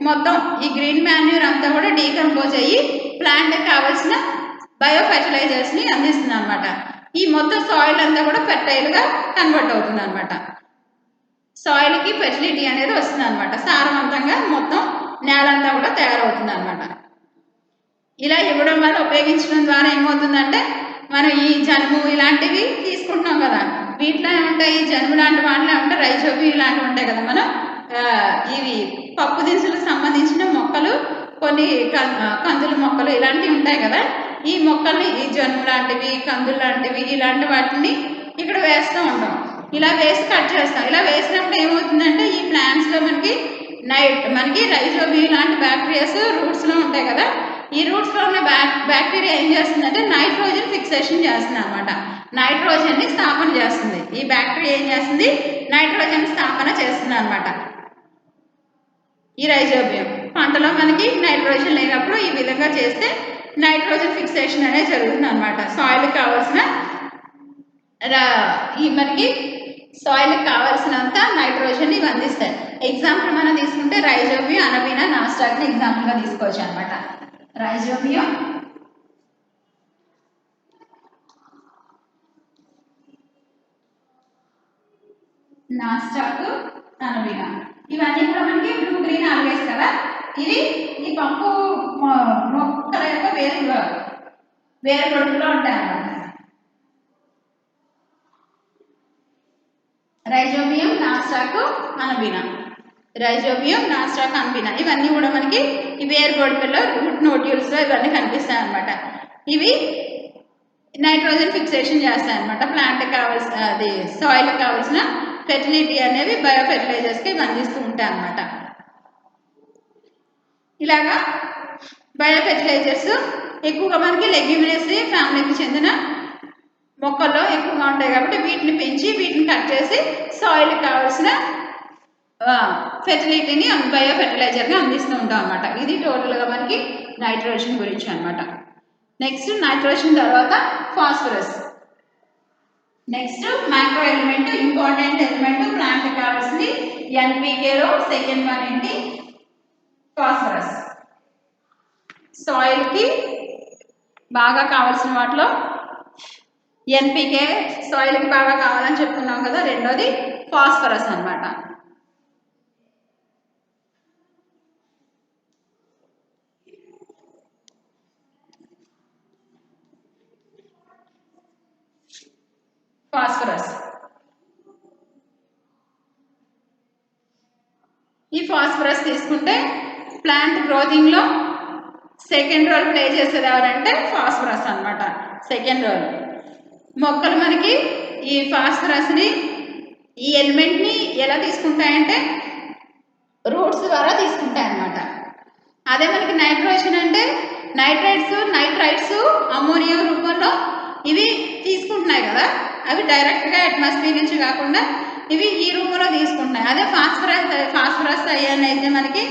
మొత్తం ఈ గ్రీన్ మాన్యూర్ అంతా కూడా డీకంపోజ్ అయ్యి ప్లాంట్కి కావాల్సిన బయో ఫెర్టిలైజర్స్ని అందిస్తుంది అనమాట. ఈ మొత్తం సాయిల్ అంతా కూడా ఫెర్టైల్గా కన్వర్ట్ అవుతుంది అనమాట. సాయిల్కి ఫెర్టిలిటీ అనేది వస్తుంది అనమాట, సారవంతంగా మొత్తం నేలంతా కూడా తయారవుతుంది అనమాట. ఇలా ఇవ్వడం వల్ల, ఉపయోగించడం ద్వారా ఏమవుతుందంటే మనం ఈ జనుము ఇలాంటివి తీసుకుంటున్నాం కదా, వీటిలో ఏముంటాయి, జనుము లాంటి వాటిలో ఏమంటే రైజోబియం ఇలాంటివి ఉంటాయి కదా. మనం ఇవి పప్పు దినుసులకు సంబంధించిన మొక్కలు, కొన్ని కందుల మొక్కలు ఇలాంటివి ఉంటాయి కదా, ఈ మొక్కల్ని, ఈ జనుము లాంటివి, కందులు లాంటివి ఇలాంటి వాటిని ఇక్కడ వేస్తూ ఉంటాం. ఇలా వేసి కట్ చేస్తాం. ఇలా వేసినప్పుడు ఏమవుతుందంటే ఈ ప్లాంట్స్లో మనకి రైజోబియం లాంటి బ్యాక్టీరియాస్ రూట్స్లో ఉంటాయి కదా, ఈ రూట్స్లో ఉన్న బ్యాక్టీరియా ఏం చేస్తుందంటే నైట్రోజన్ ఫిక్సేషన్ చేస్తుంది అనమాట, నైట్రోజన్ని స్థాపన చేస్తుంది. ఈ బ్యాక్టీరియా ఏం చేస్తుంది, నైట్రోజన్ స్థాపన చేస్తుంది అనమాట. ఈ రైజోబియం పంటలో మనకి నైట్రోజన్ లేనప్పుడు ఈ విధంగా చేస్తే నైట్రోజన్ ఫిక్సేషన్ అనేది జరుగుతుంది అనమాట. సాయిల్కి కావాల్సిన మనకి సాయిల్కి కావాల్సినంత నైట్రోజన్ ఇవి అందిస్తాయి. ఎగ్జాంపుల్ మనం తీసుకుంటే రైజోబియం, అనబీనా, నాస్టాక్ని ఎగ్జాంపుల్గా తీసుకోవచ్చు అనమాట. రైజోబియం, నాస్టాక్, అనబీనా ఇవన్నీ కూడా మనకి బ్లూ గ్రీన్ ఆల్వేస్ కదా. ఇది ఈ పంపు మొక్కల యొక్క వేరు వేరుగొడుపులో ఉంటాయన్నమాట. Rhizobium, Nasdaq, అనబినా. రైజోబియం, నాస్టాక్, అనబినా ఇవన్నీ కూడా మనకి ఈ వేరుగొడుపుల్లో రూట్ నోడ్యూల్స్లో ఇవన్నీ కనిపిస్తాయి అన్నమాట. ఇవి నైట్రోజన్ ఫిక్సేషన్ చేస్తాయి అన్నమాట. ప్లాంట్కి కావాల్సిన అది సాయిల్కి కావాల్సిన ఫెర్టిలిటీ అనేవి బయో ఫెర్టిలైజర్స్కి ఇవి అందిస్తూ ఉంటాయి అన్నమాట. ఇలాగా బయో ఫెర్టిలైజర్స్ ఎక్కువగా మనకి లెగ్యూమినేసీ ఫ్యామిలీకి చెందిన మొక్కల్లో ఎక్కువగా ఉంటాయి కాబట్టి వీటిని పెంచి వీటిని కట్ చేసి సాయిల్కి కావాల్సిన ఫెర్టిలిటీని బయో ఫెర్టిలైజర్గా అందిస్తూ ఉంటాం అన్నమాట. ఇది టోటల్గా మనకి నైట్రోజన్ గురించి అనమాట. నెక్స్ట్ నైట్రోజన్ తర్వాత phosphorus. Next micro element, important element ప్లాంట్కి కావాల్సింది ఎన్పికేలో సెకండ్ వన్ ఏంటి ఫాస్ఫరస్. సాయిల్కి బాగా కావాల్సిన వాటిలో ఎన్పికే సాయిల్కి బాగా కావాలని చెప్పుకున్నాం కదా. రెండోది ఫాస్ఫరస్ అన్నమాట. ఫాస్ఫరస్ ఈ ఫాస్ఫరస్ తీసుకుంటే ప్లాంట్ గ్రోతింగ్లో సెకండ్ రోల్ ప్లే చేసేది ఎవరంటే ఫాస్ఫరస్ అన్నమాట. సెకండ్ రోల్ మొక్కలు మనకి ఈ ఫాస్ఫరస్ని ఈ ఎలిమెంట్ని ఎలా తీసుకుంటాయంటే రూట్స్ ద్వారా తీసుకుంటాయి అన్నమాట. అదే మనకి నైట్రోజన్ అంటే నైట్రేట్స్, నైట్రైట్స్ అమోనియా రూపంలో ఇవి తీసుకుంటున్నాయి కదా. అవి డైరెక్ట్గా అట్మాస్ఫియర్ నుంచి కాకుండా ఇవి ఈ రూపంలో తీసుకుంటున్నాయి. అదే ఫాస్ఫరస్ అయాన్ అయితే మనకి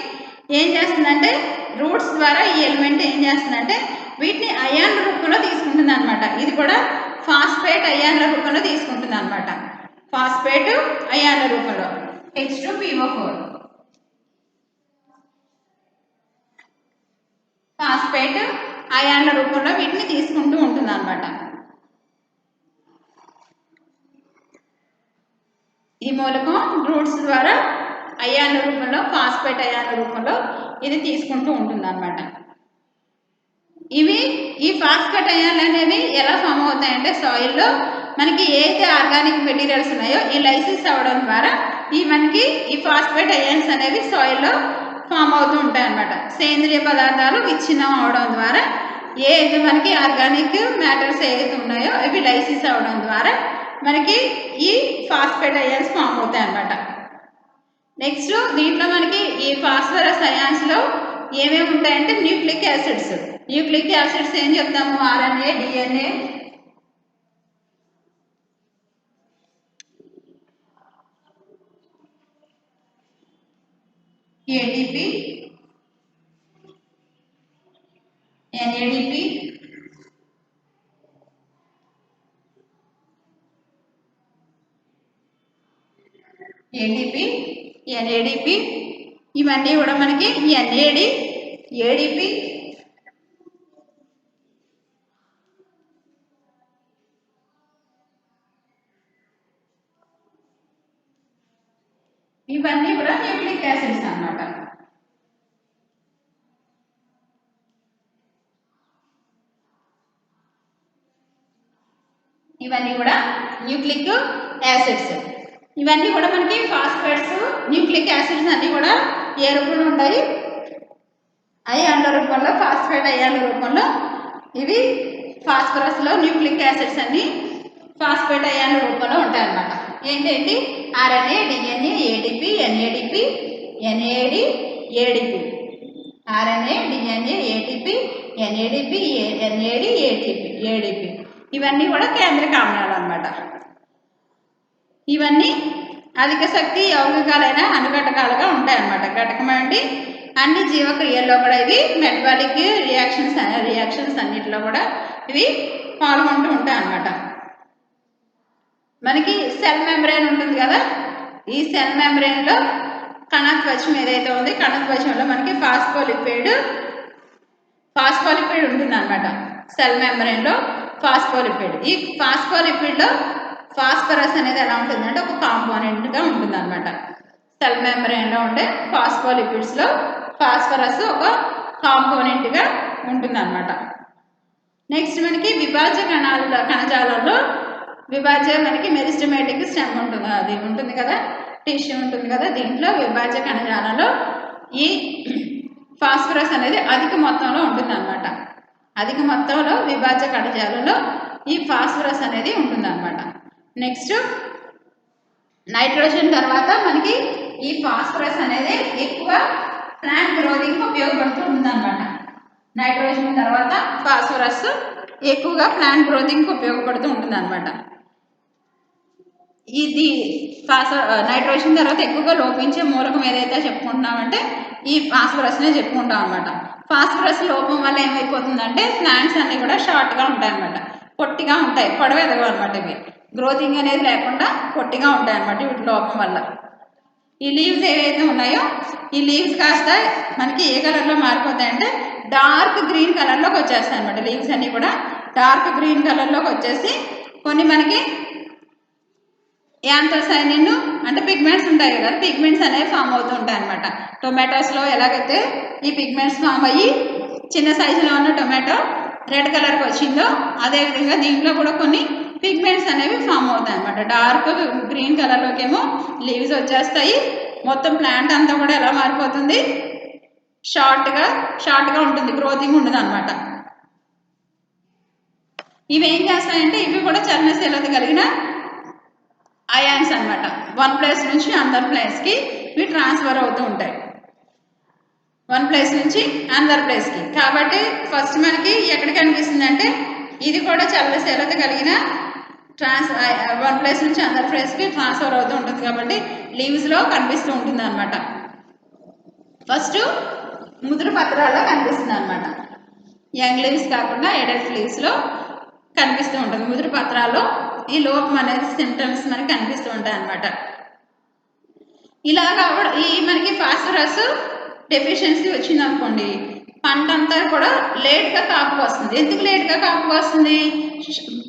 ఏం చేస్తుందంటే రూట్స్ ద్వారా ఈ ఎలిమెంట్ ఏం చేస్తుందంటే వీటిని అయాన్ రూపంలో తీసుకుంటుంది అనమాట. ఇది కూడా ఫాస్ఫేట్ అయాన్ల రూపంలో తీసుకుంటుంది అనమాట. ఫాస్ఫేట్ అయాన్ల రూపంలో H2PO4 ఫాస్ఫేట్ అయాన్ల రూపంలో వీటిని తీసుకుంటూ ఉంటుంది అనమాట. ఈ మూలకం రూట్స్ ద్వారా అయాన్ల రూపంలో ఫాస్ఫేట్ అయాన్ల రూపంలో ఇది తీసుకుంటూ ఉంటుంది అనమాట. ఇవి ఈ ఫాస్ఫేట్ అయాన్లు అనేవి ఎలా ఫామ్ అవుతాయంటే సాయిల్లో మనకి ఏదైతే ఆర్గానిక్ మెటీరియల్స్ ఉన్నాయో ఈ లైసిస్ అవ్వడం ద్వారా మనకి ఈ ఫాస్ఫేట్ అయాన్స్ అనేవి సాయిల్లో ఫామ్ అవుతూ ఉంటాయి అన్నమాట. సేంద్రియ పదార్థాలు విచ్ఛిన్నం అవడం ద్వారా ఏదైతే మనకి ఆర్గానిక్ మ్యాటర్స్ ఏవైతే ఉన్నాయో ఇవి లైసిస్ అవ్వడం ద్వారా మనకి ఈ ఫాస్ఫేట్ అయాన్స్ ఫామ్ అవుతాయి అన్నమాట. నెక్స్ట్ దీంట్లో మనకి ఈ ఫాస్ఫరస్ అయాన్స్లో ఏమేమి ఉంటాయంటే న్యూక్లిక్ యాసిడ్స్. న్యూక్లిక్ యాసిడ్స్ ఏం చెప్తాము? RNA, DNA, ATP, NADP, ATP, NADP ఇవన్నీ కూడా మనకి ఎన్ఏడి, ఏడిపి, ఇవన్నీ కూడా న్యూక్లిక్ యాసిడ్స్ అన్నమాట. ఇవన్నీ కూడా న్యూక్లిక్ యాసిడ్స్. ఇవన్నీ కూడా మనకి ఫాస్ఫేట్స్, న్యూక్లిక్ యాసిడ్స్ అన్నీ కూడా ఏ రూపంలో ఉంటాయి? అయాన్ల రూపంలో, ఫాస్ఫేట్ అయాన్ల రూపంలో. ఇవి ఫాస్ఫరస్లో న్యూక్లిక్ యాసిడ్స్ అన్ని ఫాస్ఫేట్ అయాన్ల రూపంలో ఉంటాయి అన్నమాట. ఏంటంటే RNA, DNA, ATP, NADP, NAD, ADP. RNA, DNA, ATP, NADP, NAD, ADP ఇవన్నీ కూడా కేంద్రక ఆమ్లాలు అన్నమాట. ఇవన్నీ అధిక శక్తి యౌగికాలైన అనుఘటకాలుగా ఉంటాయన్నమాట. ఘటకం అంటే అన్ని జీవక్రియల్లో కూడా ఇవి మెటబాలిక్ రియాక్షన్స్ అన్నిటిలో కూడా ఇవి పాల్గొంటూ ఉంటాయి అన్నమాట. మనకి సెల్ మెంబ్రేన్ ఉంటుంది కదా. ఈ సెల్ మెంబ్రేన్లో కణత్వచం ఏదైతే ఉంది, కణత్వచంలో మనకి ఫాస్ఫోలిపిడ్ ఉంటుంది అన్నమాట. సెల్ మెంబ్రేన్లో ఫాస్ఫోలిపిడ్. ఈ ఫాస్ఫోలిపిడ్లో ఫాస్ఫరస్ అనేది ఎలా ఉంటుందంటే ఒక కాంపోనెంట్గా ఉంటుంది అన్నమాట. సెల్ మెంబ్రేన్లో ఉండే ఫాస్ఫోలిపిడ్స్లో ఫాస్ఫరస్ ఒక కాంపోనెంట్గా ఉంటుంది అన్నమాట. నెక్స్ట్ మనకి విభాజ్య కణజాలంలో విభాజ్య మనకి మెరిస్టమేటిక్ స్టెమ్ ఉంటుంది, అది ఉంటుంది కదా, టిష్యూ ఉంటుంది కదా. దీంట్లో విభాజ్య కణజాలంలో ఈ ఫాస్ఫరస్ అనేది అధిక మొత్తంలో ఉంటుంది అనమాట. అధిక మొత్తంలో విభాజ్య కణజాలంలో ఈ ఫాస్ఫరస్ అనేది ఉంటుంది అనమాట. నెక్స్ట్ నైట్రోజన్ తర్వాత మనకి ఈ ఫాస్ఫరస్ అనేది ఎక్కువ ప్లాంట్ గ్రోతింగ్కి ఉపయోగపడుతూ ఉందన్నమాట. నైట్రోజన్ తర్వాత ఫాస్ఫరస్ ఎక్కువగా ప్లాంట్ గ్రోతింగ్కి ఉపయోగపడుతూ ఉంటుంది అనమాట. ఇది నైట్రోజన్ తర్వాత ఎక్కువగా లోపించే మూలకం ఏదైతే చెప్పుకుంటున్నామంటే ఈ ఫాస్ఫరస్నే చెప్పుకుంటాం అనమాట. ఫాస్ఫరస్ లోపం వల్ల ఏమైపోతుందంటే ప్లాంట్స్ అన్నీ కూడా షార్ట్గా ఉంటాయి అనమాట, పొట్టిగా ఉంటాయి, పొడవు ఎదగవు అనమాట. ఇవి గ్రోతింగ్ అనేది లేకుండా పొట్టిగా ఉంటాయి అనమాట వీటి లోపం వల్ల. ఈ లీవ్స్ ఏవైతే ఉన్నాయో ఈ లీవ్స్ కాస్త మనకి ఏ కలర్లో మారిపోతాయంటే డార్క్ గ్రీన్ కలర్లోకి వచ్చేస్తాయి అనమాట. లీవ్స్ అన్నీ కూడా డార్క్ గ్రీన్ కలర్లోకి వచ్చేసి కొన్ని మనకి యాంథోసైనిన్ అంటే పిగ్మెంట్స్ ఉంటాయి కదా, పిగ్మెంట్స్ అనేవి ఫామ్ అవుతూ ఉంటాయి అనమాట. టొమాటోస్లో ఎలాగైతే ఈ పిగ్మెంట్స్ ఫామ్ అయ్యి చిన్న సైజులో ఉన్న టొమాటో రెడ్ కలర్కి వచ్చిందో అదేవిధంగా దీంట్లో కూడా కొన్ని పిగ్మెంట్స్ అనేవి ఫామ్ అవుతాయి అనమాట. డార్క్ గ్రీన్ కలర్లోకి ఏమో లీవ్స్ వచ్చేస్తాయి. మొత్తం ప్లాంట్ అంతా కూడా ఎలా మారిపోతుంది, షార్ట్గా ఉంటుంది, గ్రోతింగ్ ఉండదు అనమాట. ఇవి ఏం చేస్తాయంటే ఇవి కూడా చలనశీలత కలిగిన అయాన్స్ అనమాట. వన్ ప్లేస్ నుంచి అందర్ ప్లేస్కి ఇవి ట్రాన్స్ఫర్ అవుతూ ఉంటాయి, వన్ ప్లేస్ నుంచి అందర్ ప్లేస్కి. కాబట్టి ఫస్ట్ మనకి ఎక్కడ కనిపిస్తుంది అంటే ఇది కూడా చలనశీలత కలిగిన వన్ ప్లేస్ నుంచి అందర్ ప్లేస్కి ట్రాన్స్ఫర్ అవుతూ ఉంటుంది కాబట్టి లీవ్స్లో కనిపిస్తూ ఉంటుంది అనమాట. ఫస్ట్ ముదురు పత్రాల్లో కనిపిస్తుంది అనమాట. యంగ్ లీవ్స్ కాకుండా ఎడల్ట్ లీవ్స్లో కనిపిస్తూ ఉంటుంది. ముదురు పత్రాల్లో ఈ లోపం అనేది సిమ్టమ్స్ మనకి కనిపిస్తూ ఉంటాయి అనమాట. ఇలాగా ఈ మనకి ఫాస్ఫరస్ డెఫిషియన్సీ వచ్చింది అనుకోండి, పంట అంతా కూడా లేట్గా కాపుకు వస్తుంది. ఎందుకు లేట్గా కాపుకు వస్తుంది?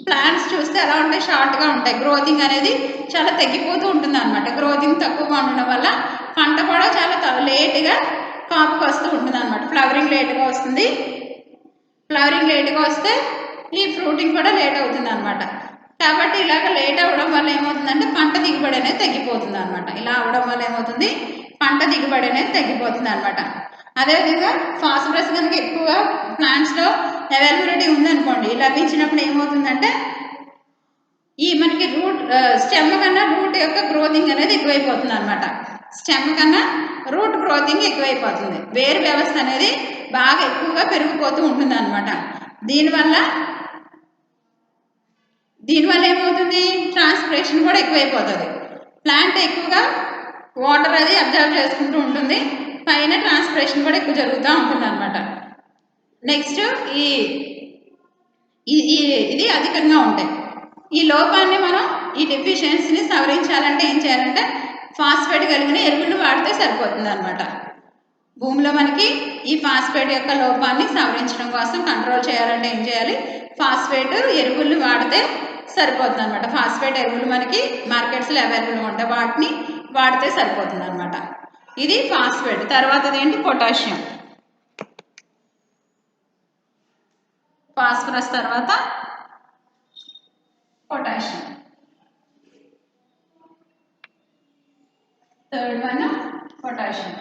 ప్లాంట్స్ చూస్తే ఎలా ఉంటాయి, షార్ట్గా ఉంటాయి. గ్రోతింగ్ అనేది చాలా తగ్గిపోతూ ఉంటుంది అనమాట. గ్రోతింగ్ తక్కువగా ఉండడం వల్ల పంట కూడా చాలా లేట్గా కాపుకు వస్తూ ఉంటుంది అనమాట. ఫ్లవరింగ్ లేట్గా వస్తుంది. ఫ్లవరింగ్ లేట్గా వస్తే ఈ ఫ్రూటింగ్ కూడా లేట్ అవుతుంది అనమాట. కాబట్టి ఇలాగ లేట్ అవ్వడం వల్ల ఏమవుతుందంటే పంట దిగుబడి అనేది తగ్గిపోతుంది అనమాట. ఇలా అవ్వడం వల్ల ఏమవుతుంది, పంట దిగుబడి అనేది తగ్గిపోతుంది అనమాట. అదేవిధంగా ఫాస్ఫరస్ కనుక ఎక్కువగా ప్లాంట్స్లో అవైలబిలిటీ ఉందనుకోండి, లభించినప్పుడు ఏమవుతుందంటే ఈ మనకి స్టెమ్ కన్నా రూట్ యొక్క గ్రోతింగ్ అనేది ఎక్కువైపోతుంది అనమాట. స్టెమ్ కన్నా రూట్ గ్రోతింగ్ ఎక్కువైపోతుంది. వేరు వ్యవస్థ అనేది బాగా ఎక్కువగా పెరిగిపోతూ ఉంటుంది అనమాట. దీనివల్ల ఏమవుతుంది, ట్రాన్స్పిరేషన్ కూడా ఎక్కువైపోతుంది. ప్లాంట్ ఎక్కువగా వాటర్ అది అబ్జర్వ్ చేసుకుంటూ ఉంటుంది, పైన ట్రాన్స్పిరేషన్ కూడా ఎక్కువ జరుగుతూ ఉంటుంది అనమాట. నెక్స్ట్ ఇది అధికంగా ఉంటాయి. ఈ లోపాన్ని మనం ఈ డెఫిషియన్సీని సవరించాలంటే ఏం చేయాలంటే ఫాస్ఫేట్ కలిగిన ఎరువులు వాడితే సరిపోతుంది అనమాట. భూమిలో మనకి ఈ ఫాస్ఫేట్ యొక్క లోపాన్ని సవరించడం కోసం కంట్రోల్ చేయాలంటే ఏం చేయాలి, ఫాస్ఫేట్ ఎరువులు వాడితే సరిపోతుంది అనమాట. ఫాస్ఫేట్ ఎరువులు మనకి మార్కెట్స్లో అవైలబుల్గా ఉంటాయి, వాటిని వాడితే సరిపోతుంది అనమాట. ఇది ఫాస్ఫేట్. తర్వాత ఏంటి, పొటాషియం. ఫాస్ఫరస్ తర్వాత potassium. Third one potassium.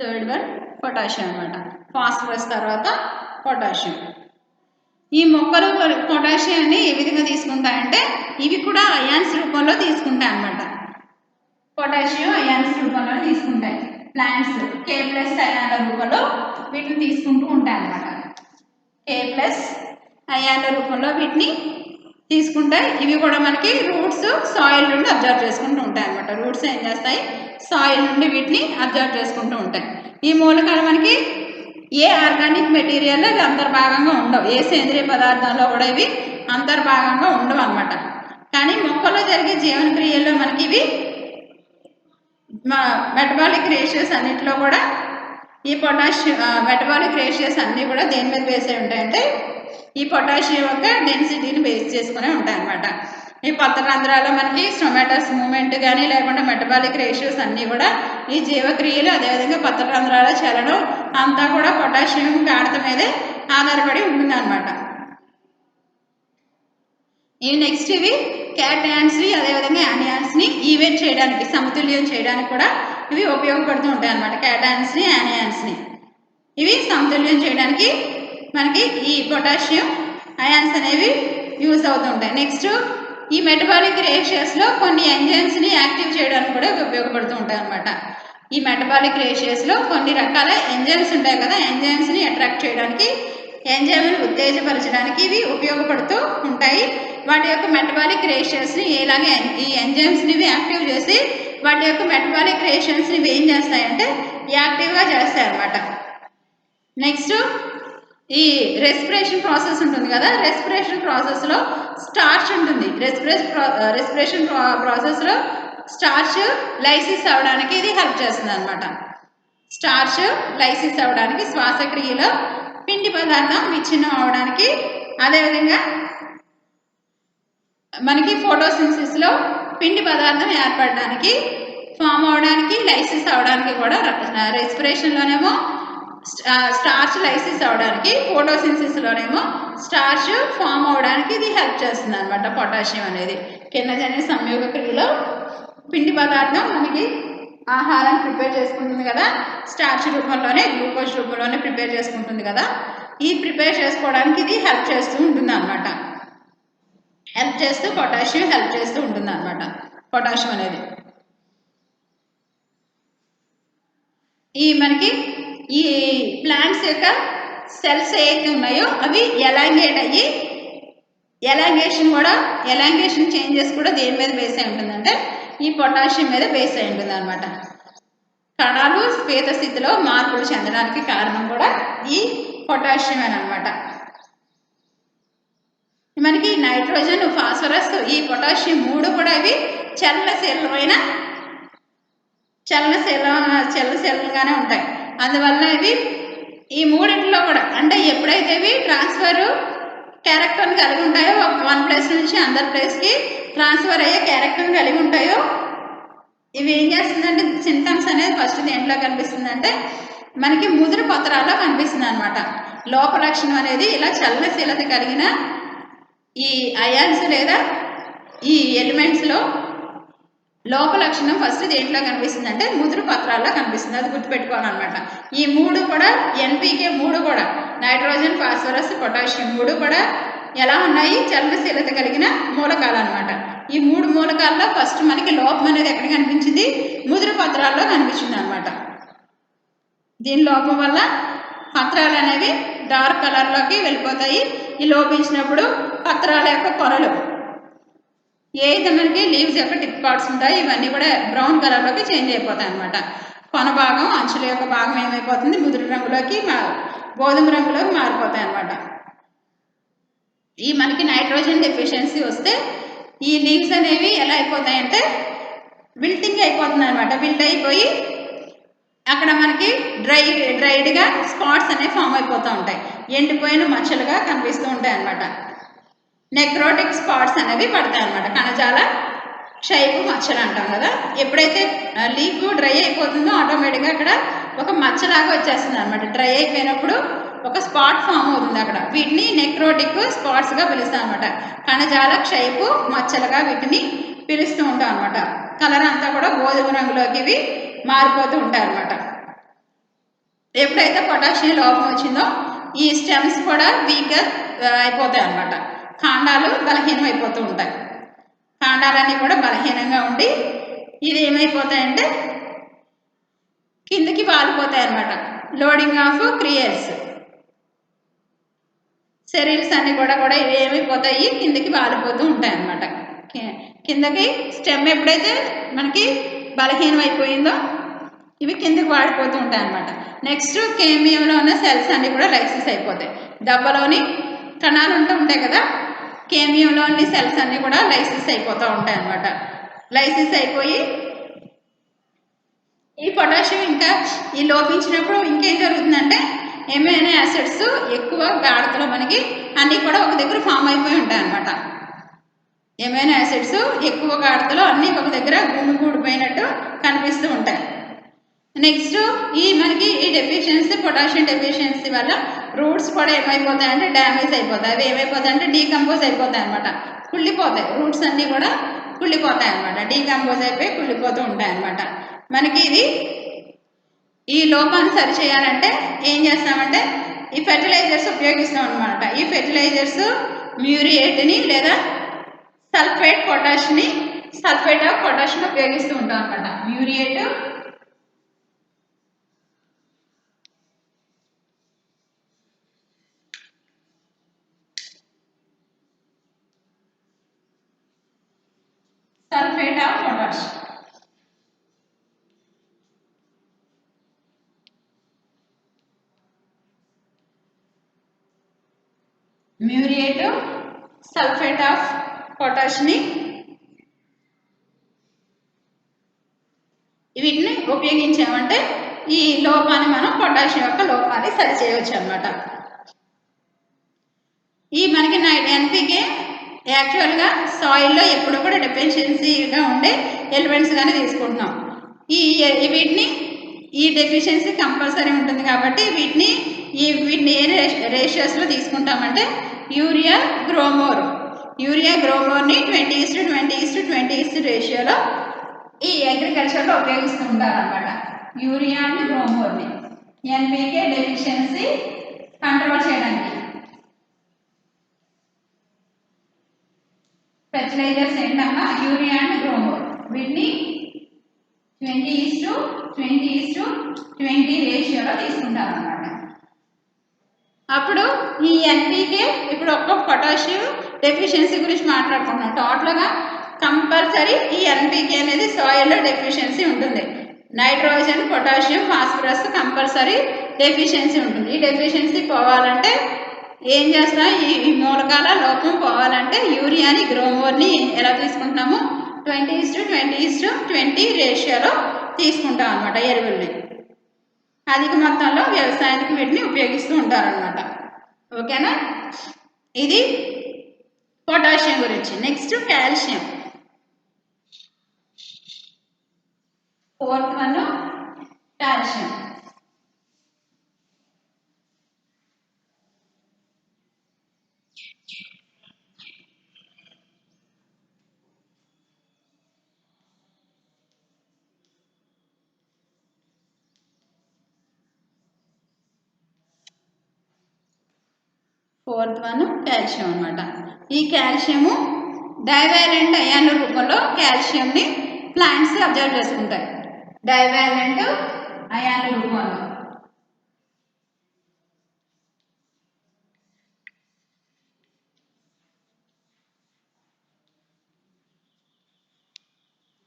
Third one potassium అనమాట. ఫాస్ఫరస్ తర్వాత పొటాషియం. ఈ మొక్కలు పొటాషియాన్ని ఏ విధంగా తీసుకుంటాయంటే ఇవి కూడా అయాన్స్ రూపంలో తీసుకుంటాయి అనమాట. పొటాషియం అయాన్స్ రూపంలో తీసుకుంటాయి. ప్లాంట్స్ K+ అయాన్ల రూపంలో వీటిని తీసుకుంటూ ఉంటాయి అనమాట. K+ అయాన్ల రూపంలో వీటిని తీసుకుంటాయి. ఇవి కూడా మనకి రూట్స్ సాయిల్ నుండి అబ్జర్వ్ చేసుకుంటూ ఉంటాయి అనమాట. రూట్స్ ఏం చేస్తాయి, సాయిల్ నుండి వీటిని అబ్జర్వ్ చేసుకుంటూ ఉంటాయి. ఈ మూలకాలు మనకి ఏ ఆర్గానిక్ మెటీరియల్లో ఇవి అంతర్భాగంగా ఉండవు, ఏ సేంద్రియ పదార్థాల్లో కూడా ఇవి అంతర్భాగంగా ఉండవు అనమాట. కానీ మొక్కల్లో జరిగే జీవన క్రియల్లో మనకి ఇవి మెటబాలిక్ రేషియోస్ అన్నింటిలో కూడా ఈ పొటాషియం మెటబాలిక్ రేషియోస్ అన్నీ కూడా దేని మీద బేస్ అయి ఉంటాయంటే ఈ పొటాషియం యొక్క డెన్సిటీని బేస్ చేసుకునే ఉంటాయి అనమాట. ఈ పత్రరంధ్రాల్లో మనకి స్టొమాటస్ మూమెంట్ కానీ లేకుండా మెటబాలిక్ రేషియోస్ అన్నీ కూడా ఈ జీవక్రియలు అదేవిధంగా పత్రరంధ్రాల చలనం అంతా కూడా పొటాషియం గాఢత మీదే ఆధారపడి ఉంటుంది అనమాట. ఇవి నెక్స్ట్ ఇవి క్యాటయాన్స్ని అదేవిధంగా యానియాన్స్ని ఈవెంట్ చేయడానికి సమతుల్యం చేయడానికి కూడా ఇవి ఉపయోగపడుతూ ఉంటాయి అన్నమాట. క్యాటయాన్స్ని యానియాన్స్ని ఇవి సమతుల్యం చేయడానికి మనకి ఈ పొటాషియం అయాన్స్ అనేవి యూజ్ అవుతూ ఉంటాయి. నెక్స్ట్ ఈ మెటబాలిక్ రేషియోస్లో కొన్ని ఎంజైమ్స్ని యాక్టివ్ చేయడానికి కూడా ఇవి ఉపయోగపడుతూ ఉంటాయి అన్నమాట. ఈ మెటబాలిక్ రేషియోస్లో కొన్ని రకాల ఎంజైమ్స్ ఉంటాయి కదా, ఎంజైమ్స్ని అట్రాక్ట్ చేయడానికి ఎంజైమ్ని ఉత్తేజపరచడానికి ఇవి ఉపయోగపడుతూ ఉంటాయి. వాటి యొక్క మెటబాలిక్ రేషియోస్ని ఎలాగే ఈ ఎంజైమ్స్ని యాక్టివ్ చేసి వాటి యొక్క మెటబాలిక్ రేషియోస్ని ఏం చేస్తాయంటే యాక్టివ్గా చేస్తాయి అన్నమాట. నెక్స్ట్ ఈ రెస్పిరేషన్ ప్రాసెస్ ఉంటుంది కదా, రెస్పిరేషన్ ప్రాసెస్లో స్టార్చ్ ఉంటుంది. రెస్పిరేషన్ ప్రాసెస్లో స్టార్చ్ లైసిస్ అవ్వడానికి ఇది హెల్ప్ చేస్తుంది అనమాట. స్టార్చ్ లైసిస్ అవ్వడానికి శ్వాసక్రియలో పిండి పదార్థం విచ్ఛిన్నం అవడానికి అదేవిధంగా మనకి ఫోటోసింథసిస్లో పిండి పదార్థం ఏర్పడడానికి ఫామ్ అవడానికి లైసిస్ అవడానికి కూడా రెస్పిరేషన్లోనేమో స్టార్చ్ లైసిస్ అవడానికి ఫోటోసింథసిస్లోనేమో స్టార్చ్ ఫామ్ అవడానికి ఇది హెల్ప్ చేస్తుంది అనమాట. పొటాషియం అనేది కిరణజన్య సంయోగ క్రియలో పిండి పదార్థం మనకి ఆహారం ప్రిపేర్ చేసుకుంటుంది కదా, స్టార్చ్ రూపంలోనే గ్లూకోజ్ రూపంలోనే ప్రిపేర్ చేసుకుంటుంది కదా, ఈ ప్రిపేర్ చేసుకోవడానికి ఇది హెల్ప్ చేస్తూ ఉంటుంది అనమాట. హెల్ప్ చేస్తూ పొటాషియం హెల్ప్ చేస్తూ ఉంటుంది అనమాట. పొటాషియం అనేది ఈ మనకి ఈ ప్లాంట్స్ యొక్క సెల్స్ ఏవైతే ఉన్నాయో అవి ఎలాంగేట్ అయ్యి ఎలాంగేషన్ చేంజెస్ కూడా దేని మీద బేస్ అయి ఉంటుందంటే ఈ పొటాషియం మీద బేస్ అయి ఉంటుంది అనమాట. కణాలు శ్వేత స్థితిలో మార్పులు చెందడానికి కారణం కూడా ఈ పొటాషియం అనమాట. మనకి నైట్రోజన్ ఫాస్ఫరస్ ఈ పొటాషియం మూడు కూడా ఇవి చలనశీలంగానే ఉంటాయి. అందువల్ల ఇవి ఈ మూడింటిలో కూడా అంటే ఎప్పుడైతే ఇవి ట్రాన్స్ఫర్ క్యారెక్టర్ని కలిగి ఉంటాయో వన్ ప్లేస్ నుంచి అదర్ ప్లేస్కి ట్రాన్స్ఫర్ అయ్యే క్యారెక్టర్ని కలిగి ఉంటాయో ఇవి ఏం చేస్తుందంటే సింటమ్స్ అనేది ఫస్ట్ దేంట్లో కనిపిస్తుందంటే మనకి ముదురు పత్రాల్లో కనిపిస్తుంది అనమాట. లోప లక్షణం అనేది ఇలా చలనశీలత కలిగిన ఈ అయాన్స్ లేదా ఈ ఎలిమెంట్స్లో లోప లక్షణం ఫస్ట్ దేంట్లో కనిపిస్తుంది అంటే ముదురు పత్రాల్లో కనిపిస్తుంది. అది గుర్తుపెట్టుకోవాలన్నమాట. ఈ మూడు కూడా ఎన్పీకే మూడు కూడా నైట్రోజన్ ఫాస్ఫరస్ పొటాషియం మూడు కూడా ఎలా ఉన్నాయి చలనశీలత కలిగిన మూలకాలు అనమాట. ఈ మూడు మూలకాల్లో ఫస్ట్ మనకి లోపం అనేది ఎక్కడ కనిపించింది ముదురు పత్రాల్లో కనిపించింది అనమాట. దీని లోపం వల్ల పత్రాలు అనేవి డార్క్ కలర్లోకి వెళ్ళిపోతాయి. ఈ లోపించినప్పుడు పత్రాల యొక్క పొరలు ఏదైతే మనకి లీవ్స్ యొక్క టిప్ పార్ట్స్ ఉంటాయి ఇవన్నీ కూడా బ్రౌన్ కలర్లోకి చేంజ్ అయిపోతాయి అనమాట. కొన భాగం అంచుల యొక్క భాగం ఏమైపోతుంది ముదురు రంగులోకి గోధుమ రంగులోకి మారిపోతాయి అనమాట. ఈ మనకి నైట్రోజన్ డెఫిషియన్సీ వస్తే ఈ లీవ్స్ అనేవి ఎలా అయిపోతాయంటే విల్టింగ్ అయిపోతుంది అనమాట. విల్ట్ అయిపోయి అక్కడ మనకి డ్రైడ్గా స్పాట్స్ అనేవి ఫామ్ అయిపోతూ ఉంటాయి. ఎండిపోయిన మచ్చలుగా కనిపిస్తూ ఉంటాయి అనమాట. నెక్రోటిక్ స్పాట్స్ అనేవి పడతాయి అనమాట. కణజాల క్షయపు మచ్చలు అంటాం కదా. ఎప్పుడైతే లీఫ్ డ్రై అయిపోతుందో ఆటోమేటిక్గా అక్కడ ఒక మచ్చలాగా వచ్చేస్తుంది అనమాట. డ్రై అయిపోయినప్పుడు ఒక స్పాట్ ఫామ్ అవుతుంది అక్కడ. వీటిని నెక్రోటిక్ స్పాట్స్గా పిలుస్తాం అనమాట. కణజాల క్షయపు మచ్చలుగా వీటిని పిలుస్తూ ఉంటాం అనమాట. కలర్ అంతా కూడా గోధుమ రంగులోకి ఇవి మారిపోతూ ఉంటాయి అనమాట. ఎప్పుడైతే పొటాషియం లోపం వచ్చిందో ఈ స్టెమ్స్ కూడా వీక్గా అయిపోతాయి అనమాట. కాండాలు బలహీనం అయిపోతూ ఉంటాయి. కాండాలన్నీ కూడా బలహీనంగా ఉండి ఇది ఏమైపోతాయంటే కిందకి వాలిపోతాయి అనమాట. లోడింగ్ ఆఫ్ క్రియర్స్ సెరీల్స్ అన్నీ కూడా ఇవి ఏమైపోతాయి కిందకి వాలిపోతూ ఉంటాయి అనమాట. కిందకి స్టెమ్ ఎప్పుడైతే మనకి బలహీనం అయిపోయిందో ఇవి కిందకి వాడిపోతూ ఉంటాయి అనమాట. నెక్స్ట్ కేమియంలో ఉన్న సెల్స్ అన్నీ కూడా లైసిస్ అయిపోతాయి. దెబ్బలోని కణాలు ఉంటాయి కదా, కేమియంలోని సెల్స్ అన్నీ కూడా లైసిస్ అయిపోతూ ఉంటాయి అనమాట. లైసిస్ అయిపోయి ఈ పొటాషియం ఇంకా ఈ లోపించినప్పుడు ఇంకేం జరుగుతుందంటే ఎమైనో యాసిడ్స్ ఎక్కువ గాఢతలో మనకి అన్నీ కూడా ఒక దగ్గర ఫామ్ అయిపోయి ఉంటాయి అనమాట. ఎమైనో యాసిడ్స్ ఎక్కువ గాఢతలో అన్నీ ఒక దగ్గర గుమిగూడిపోయినట్టు కనిపిస్తూ ఉంటాయి. నెక్స్ట్ మనకి ఈ డెఫిషియన్సీ, పొటాషియం డెఫిషియన్సీ వల్ల రూట్స్ కూడా ఏమైపోతాయంటే డ్యామేజ్ అయిపోతాయి. అవి ఏమైపోతాయంటే డీకంపోజ్ అయిపోతాయి అనమాట, కుళ్ళిపోతాయి. రూట్స్ అన్నీ కూడా కుళ్ళిపోతాయి అనమాట, డీకంపోజ్ అయిపోయి కుళ్ళిపోతూ ఉంటాయి అనమాట. మనకి ఈ లోపాన్ని సరిచేయాలంటే ఏం చేస్తామంటే ఈ ఫెర్టిలైజర్స్ ఉపయోగిస్తాం అనమాట. ఈ ఫెర్టిలైజర్స్ మ్యూరియేట్ని లేదా సల్ఫేట్ ఆఫ్ పొటాష్ని ఉపయోగిస్తూ ఉంటాం అనమాట. Muriate, sulphate of potash. Muriate, sulphate of పొటాష్ని వీటిని ఉపయోగించామంటే ఈ లోపాన్ని మనం పొటాషియం యొక్క లోపాన్ని సరిచేయవచ్చు అనమాట. మనకి ఎన్పికే యాక్చువల్గా సాయిల్లో ఎప్పుడు కూడా డెఫిషియన్సీగా ఉండే ఎలిమెంట్స్ కానీ తీసుకుంటున్నాం. వీటిని ఈ డెఫిషియన్సీ కంపల్సరీ ఉంటుంది కాబట్టి వీటిని ఏ రేషియోస్లో తీసుకుంటామంటే యూరియా గ్రోమోర్ని 20:20:20 రేషియోలో ఈ అగ్రికల్చర్లో ఉపయోగిస్తూ ఉంటారు అనమాట. యూరియా అండ్ గ్రోమోర్ని ఎన్పికే డెఫిషియన్సీ కంట్రోల్ చేయడానికి. ఫెర్టిలైజర్స్ ఏంటమ్మా యూరియా అండ్ గ్రోమోర్, వీటిని 20:20:20 రేషియోలో తీసుకుంటారు అనమాట. అప్పుడు ఈ ఎన్పికే ఇప్పుడు ఒక్క పొటాషియం డెఫిషియన్సీ గురించి మాట్లాడుకుంటున్నాం. టోటల్గా కంపల్సరీ ఈ ఎన్పికే అనేది సాయిల్లో డెఫిషియన్సీ ఉంటుంది. Nitrogen, potassium, phosphorus compulsory deficiency ఉంటుంది. ఈ డెఫిషియన్సీ పోవాలంటే ఏం చేస్తాం, ఈ మూలకాల లోపం పోవాలంటే యూరియాని గ్రోమోర్ని ఎలా తీసుకుంటున్నాము 20:20:20 రేషియోలో తీసుకుంటాం అనమాట. ఎరువుల్ని అధిక మొత్తంలో వ్యవసాయానికి వీటిని ఉపయోగిస్తూ ఉంటారనమాట. ఓకేనా, ఇది పొటాషియం గురించి. Next calcium. 4th one calcium. Fourth one calcium అనమాట. ఈ కాల్షియము డైవాలెంట్ అయాన్ల రూపంలో కాల్షియంని ప్లాంట్స్ అబ్జర్వ్ చేసుకుంటాయి. డైవాలెంట్ అయాన్ల రూపంలో.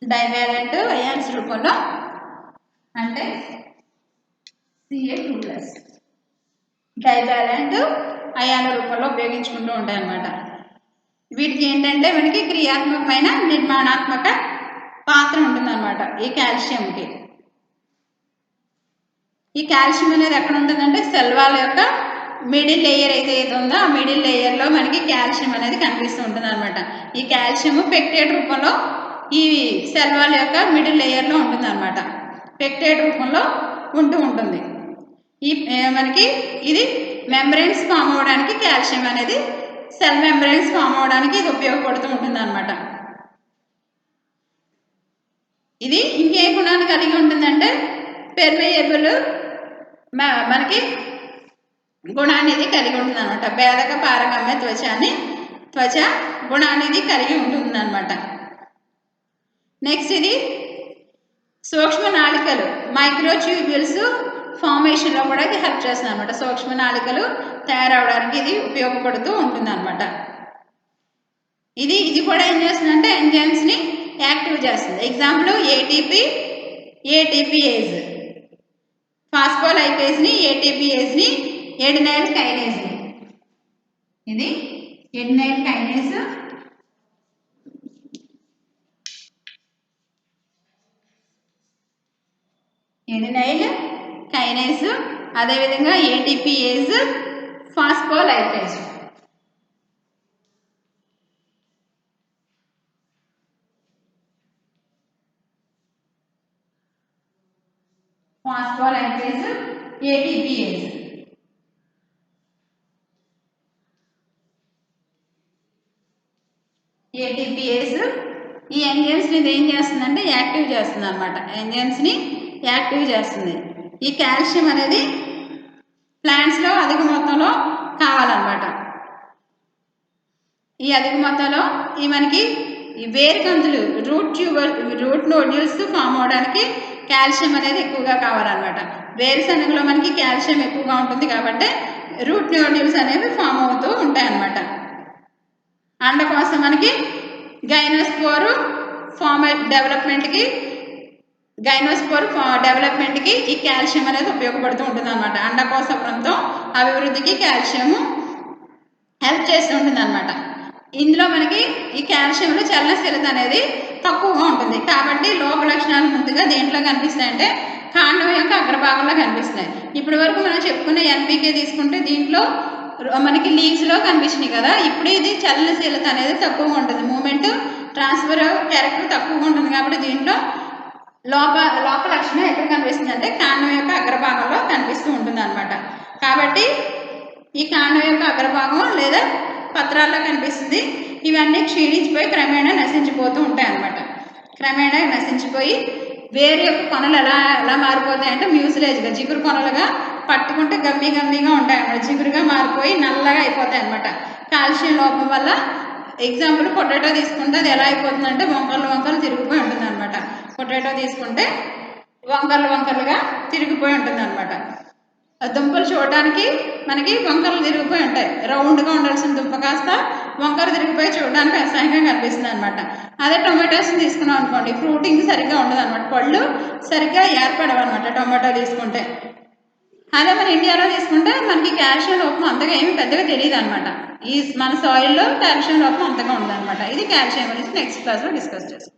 డైవాలెంట్ అయాన్స్ రూపంలో అంటే Ca2+. డైవాలెంట్ అయాన్ల రూపంలో ఉపయోగించుకుంటూ ఉంటాయి అన్నమాట. వీటికి ఏంటంటే మనకి క్రియాత్మకమైన నిర్మాణాత్మక పాత్ర ఉంటుందన్నమాట ఈ కాల్షియంకి. ఈ కాల్షియం అనేది ఎక్కడ ఉంటుందంటే సెల్ వాల్ యొక్క మిడిల్ లేయర్ అయితే ఉందో ఆ మిడిల్ లేయర్లో మనకి కాల్షియం అనేది కనిపిస్తూ ఉంటుంది అనమాట. ఈ కాల్షియం పెక్టేట్ రూపంలో ఈ సెల్ వాల్ యొక్క మిడిల్ లేయర్లో ఉంటుంది అనమాట. పెక్టేట్ రూపంలో ఉంటుంది. మనకి ఇది మెంబ్రెయిన్స్ ఫామ్ అవ్వడానికి కాల్షియం అనేది సెల్ మెంబ్రెయిన్స్ ఫామ్ అవ్వడానికి ఇది ఉపయోగపడుతూ ఉంటుంది అనమాట. ఇది ఇంకే గుణాన్ని కలిగి ఉంటుందంటే పెర్మియబుల్ మనకి గుణాన్ని ఇది కలిగి ఉంటుంది అనమాట. భేదక పారగమ్య త్వచ గుణాన్ని ఇది కలిగి ఉంటుంది అనమాట. నెక్స్ట్ ఇది సూక్ష్మ నాళికలు మైక్రోట్యూబ్యూల్స్ ఫార్మేషన్లో కూడా ఇది హెల్ప్ చేస్తుంది అనమాట. సూక్ష్మ నాళికలు తయారవడానికి ఇది ఉపయోగపడుతూ ఉంటుంది అనమాట. ఇది కూడా ఏం చేస్తుందంటే ఎంజైమ్స్ని యాక్టివ్ చేస్తుంది. ఎగ్జాంపుల్ ఏటీపీఏజ్, ఫాస్ఫోలైపేజ్ని, ఏటీపీఏజ్ని, ఎడినైల్ కైనేజ్ని. ఇది ఎడినైల్ కైనేజ్, అదేవిధంగా ఏటీపీఏజ్, ఫాస్ఫోలైపేజ్. ఫాస్ఫోలైపేజ్ ఏటీపీఏజ్. ఏటీపీఏజ్ ఈ ఎంజైమ్స్ని ఇది ఏం చేస్తుందంటే యాక్టివ్ చేస్తుంది అనమాట. ఎంజైమ్స్ని యాక్టివ్ చేస్తుంది. ఈ కాల్షియం అనేది ప్లాంట్స్లో అధిక మొత్తంలో కావాలన్నమాట. ఈ అధిక మొత్తంలో ఈ మనకి ఈ వేరుకంతులు రూట్ నోడ్యూల్స్ ఫామ్ అవడానికి కాల్షియం అనేది ఎక్కువగా కావాలన్నమాట. వేరుశనగలో మనకి కాల్షియం ఎక్కువగా ఉంటుంది కాబట్టి రూట్ నోడ్యూల్స్ అనేవి ఫామ్ అవుతూ ఉంటాయి అన్నమాట. అండకోసం మనకి గైనోస్పోర్ డెవలప్మెంట్కి ఈ కాల్షియం అనేది ఉపయోగపడుతూ ఉంటుంది అనమాట. అండకోశ ప్రాంతం అభివృద్ధికి కాల్షియము హెల్ప్ చేస్తూ ఉంటుంది అనమాట. ఇందులో మనకి ఈ కాల్షియంలో చలనశీలత అనేది తక్కువగా ఉంటుంది కాబట్టి లోప లక్షణాలు ముందుగా దేంట్లో కనిపిస్తాయంటే కాండం యొక్క అగ్రభాగంలో కనిపిస్తున్నాయి. ఇప్పటి వరకు మనం చెప్పుకునే ఎన్పికే తీసుకుంటే దీంట్లో మనకి లీవ్స్లో కనిపించినాయి కదా. ఇప్పుడు ఇది చలనశీలత అనేది తక్కువగా ఉంటుంది, మూమెంట్ ట్రాన్స్ఫర్ క్యారెక్టర్ తక్కువగా ఉంటుంది కాబట్టి దీంట్లో లోప లక్షణం ఎక్కడ కనిపిస్తుంది అంటే కాండం యొక్క అగ్రభాగంలో కనిపిస్తూ ఉంటుంది అనమాట. కాబట్టి ఈ కాండం యొక్క అగ్రభాగం లేదా పత్రాల్లో కనిపిస్తుంది. ఇవన్నీ క్షీణించిపోయి క్రమేణా నశించిపోతూ ఉంటాయి అన్నమాట. క్రమేణా నశించిపోయి వేరే యొక్క కొనలు ఎలా మారిపోతాయంటే మ్యూసిలేజ్గా జిగురు కొనలుగా పట్టుకుంటే గమ్మీగా ఉంటాయి అన్నమాట. జిగురుగా మారిపోయి నల్లగా అయిపోతాయి అన్నమాట. కాల్షియం లోపం వల్ల ఎగ్జాంపుల్ పొటాటో తీసుకుంటే అది ఎలా అయిపోతుందంటే వంకరలు తిరిగిపోయి ఉంటుంది అనమాట. పొటాటో తీసుకుంటే వంకరలుగా తిరిగిపోయి ఉంటుంది అనమాట. దుంపలు చూడడానికి మనకి వంకరలు తిరిగిపోయి ఉంటాయి. రౌండ్గా ఉండాల్సిన దుంప కాస్త వంకర తిరిగిపోయి చూడడానికి అసహ్యంగా కనిపిస్తుంది అనమాట. అదే టొమాటోస్ని తీసుకున్నాం అనుకోండి, ఫ్రూటింగ్ సరిగ్గా ఉండదు అనమాట, పళ్ళు సరిగ్గా ఏర్పడవు అనమాట టొమాటో తీసుకుంటే. అదే మన ఇండియాలో తీసుకుంటే మనకి కాల్షియం లోపం అంతగా ఏమి పెద్దగా తెలియదు అనమాట. మన సాయిల్లో కాల్షియం లోపం అంతగా ఉండదు అనమాట. ఇది కాల్షియం గురించి నెక్స్ట్ క్లాస్లో డిస్కస్ చేస్తాం.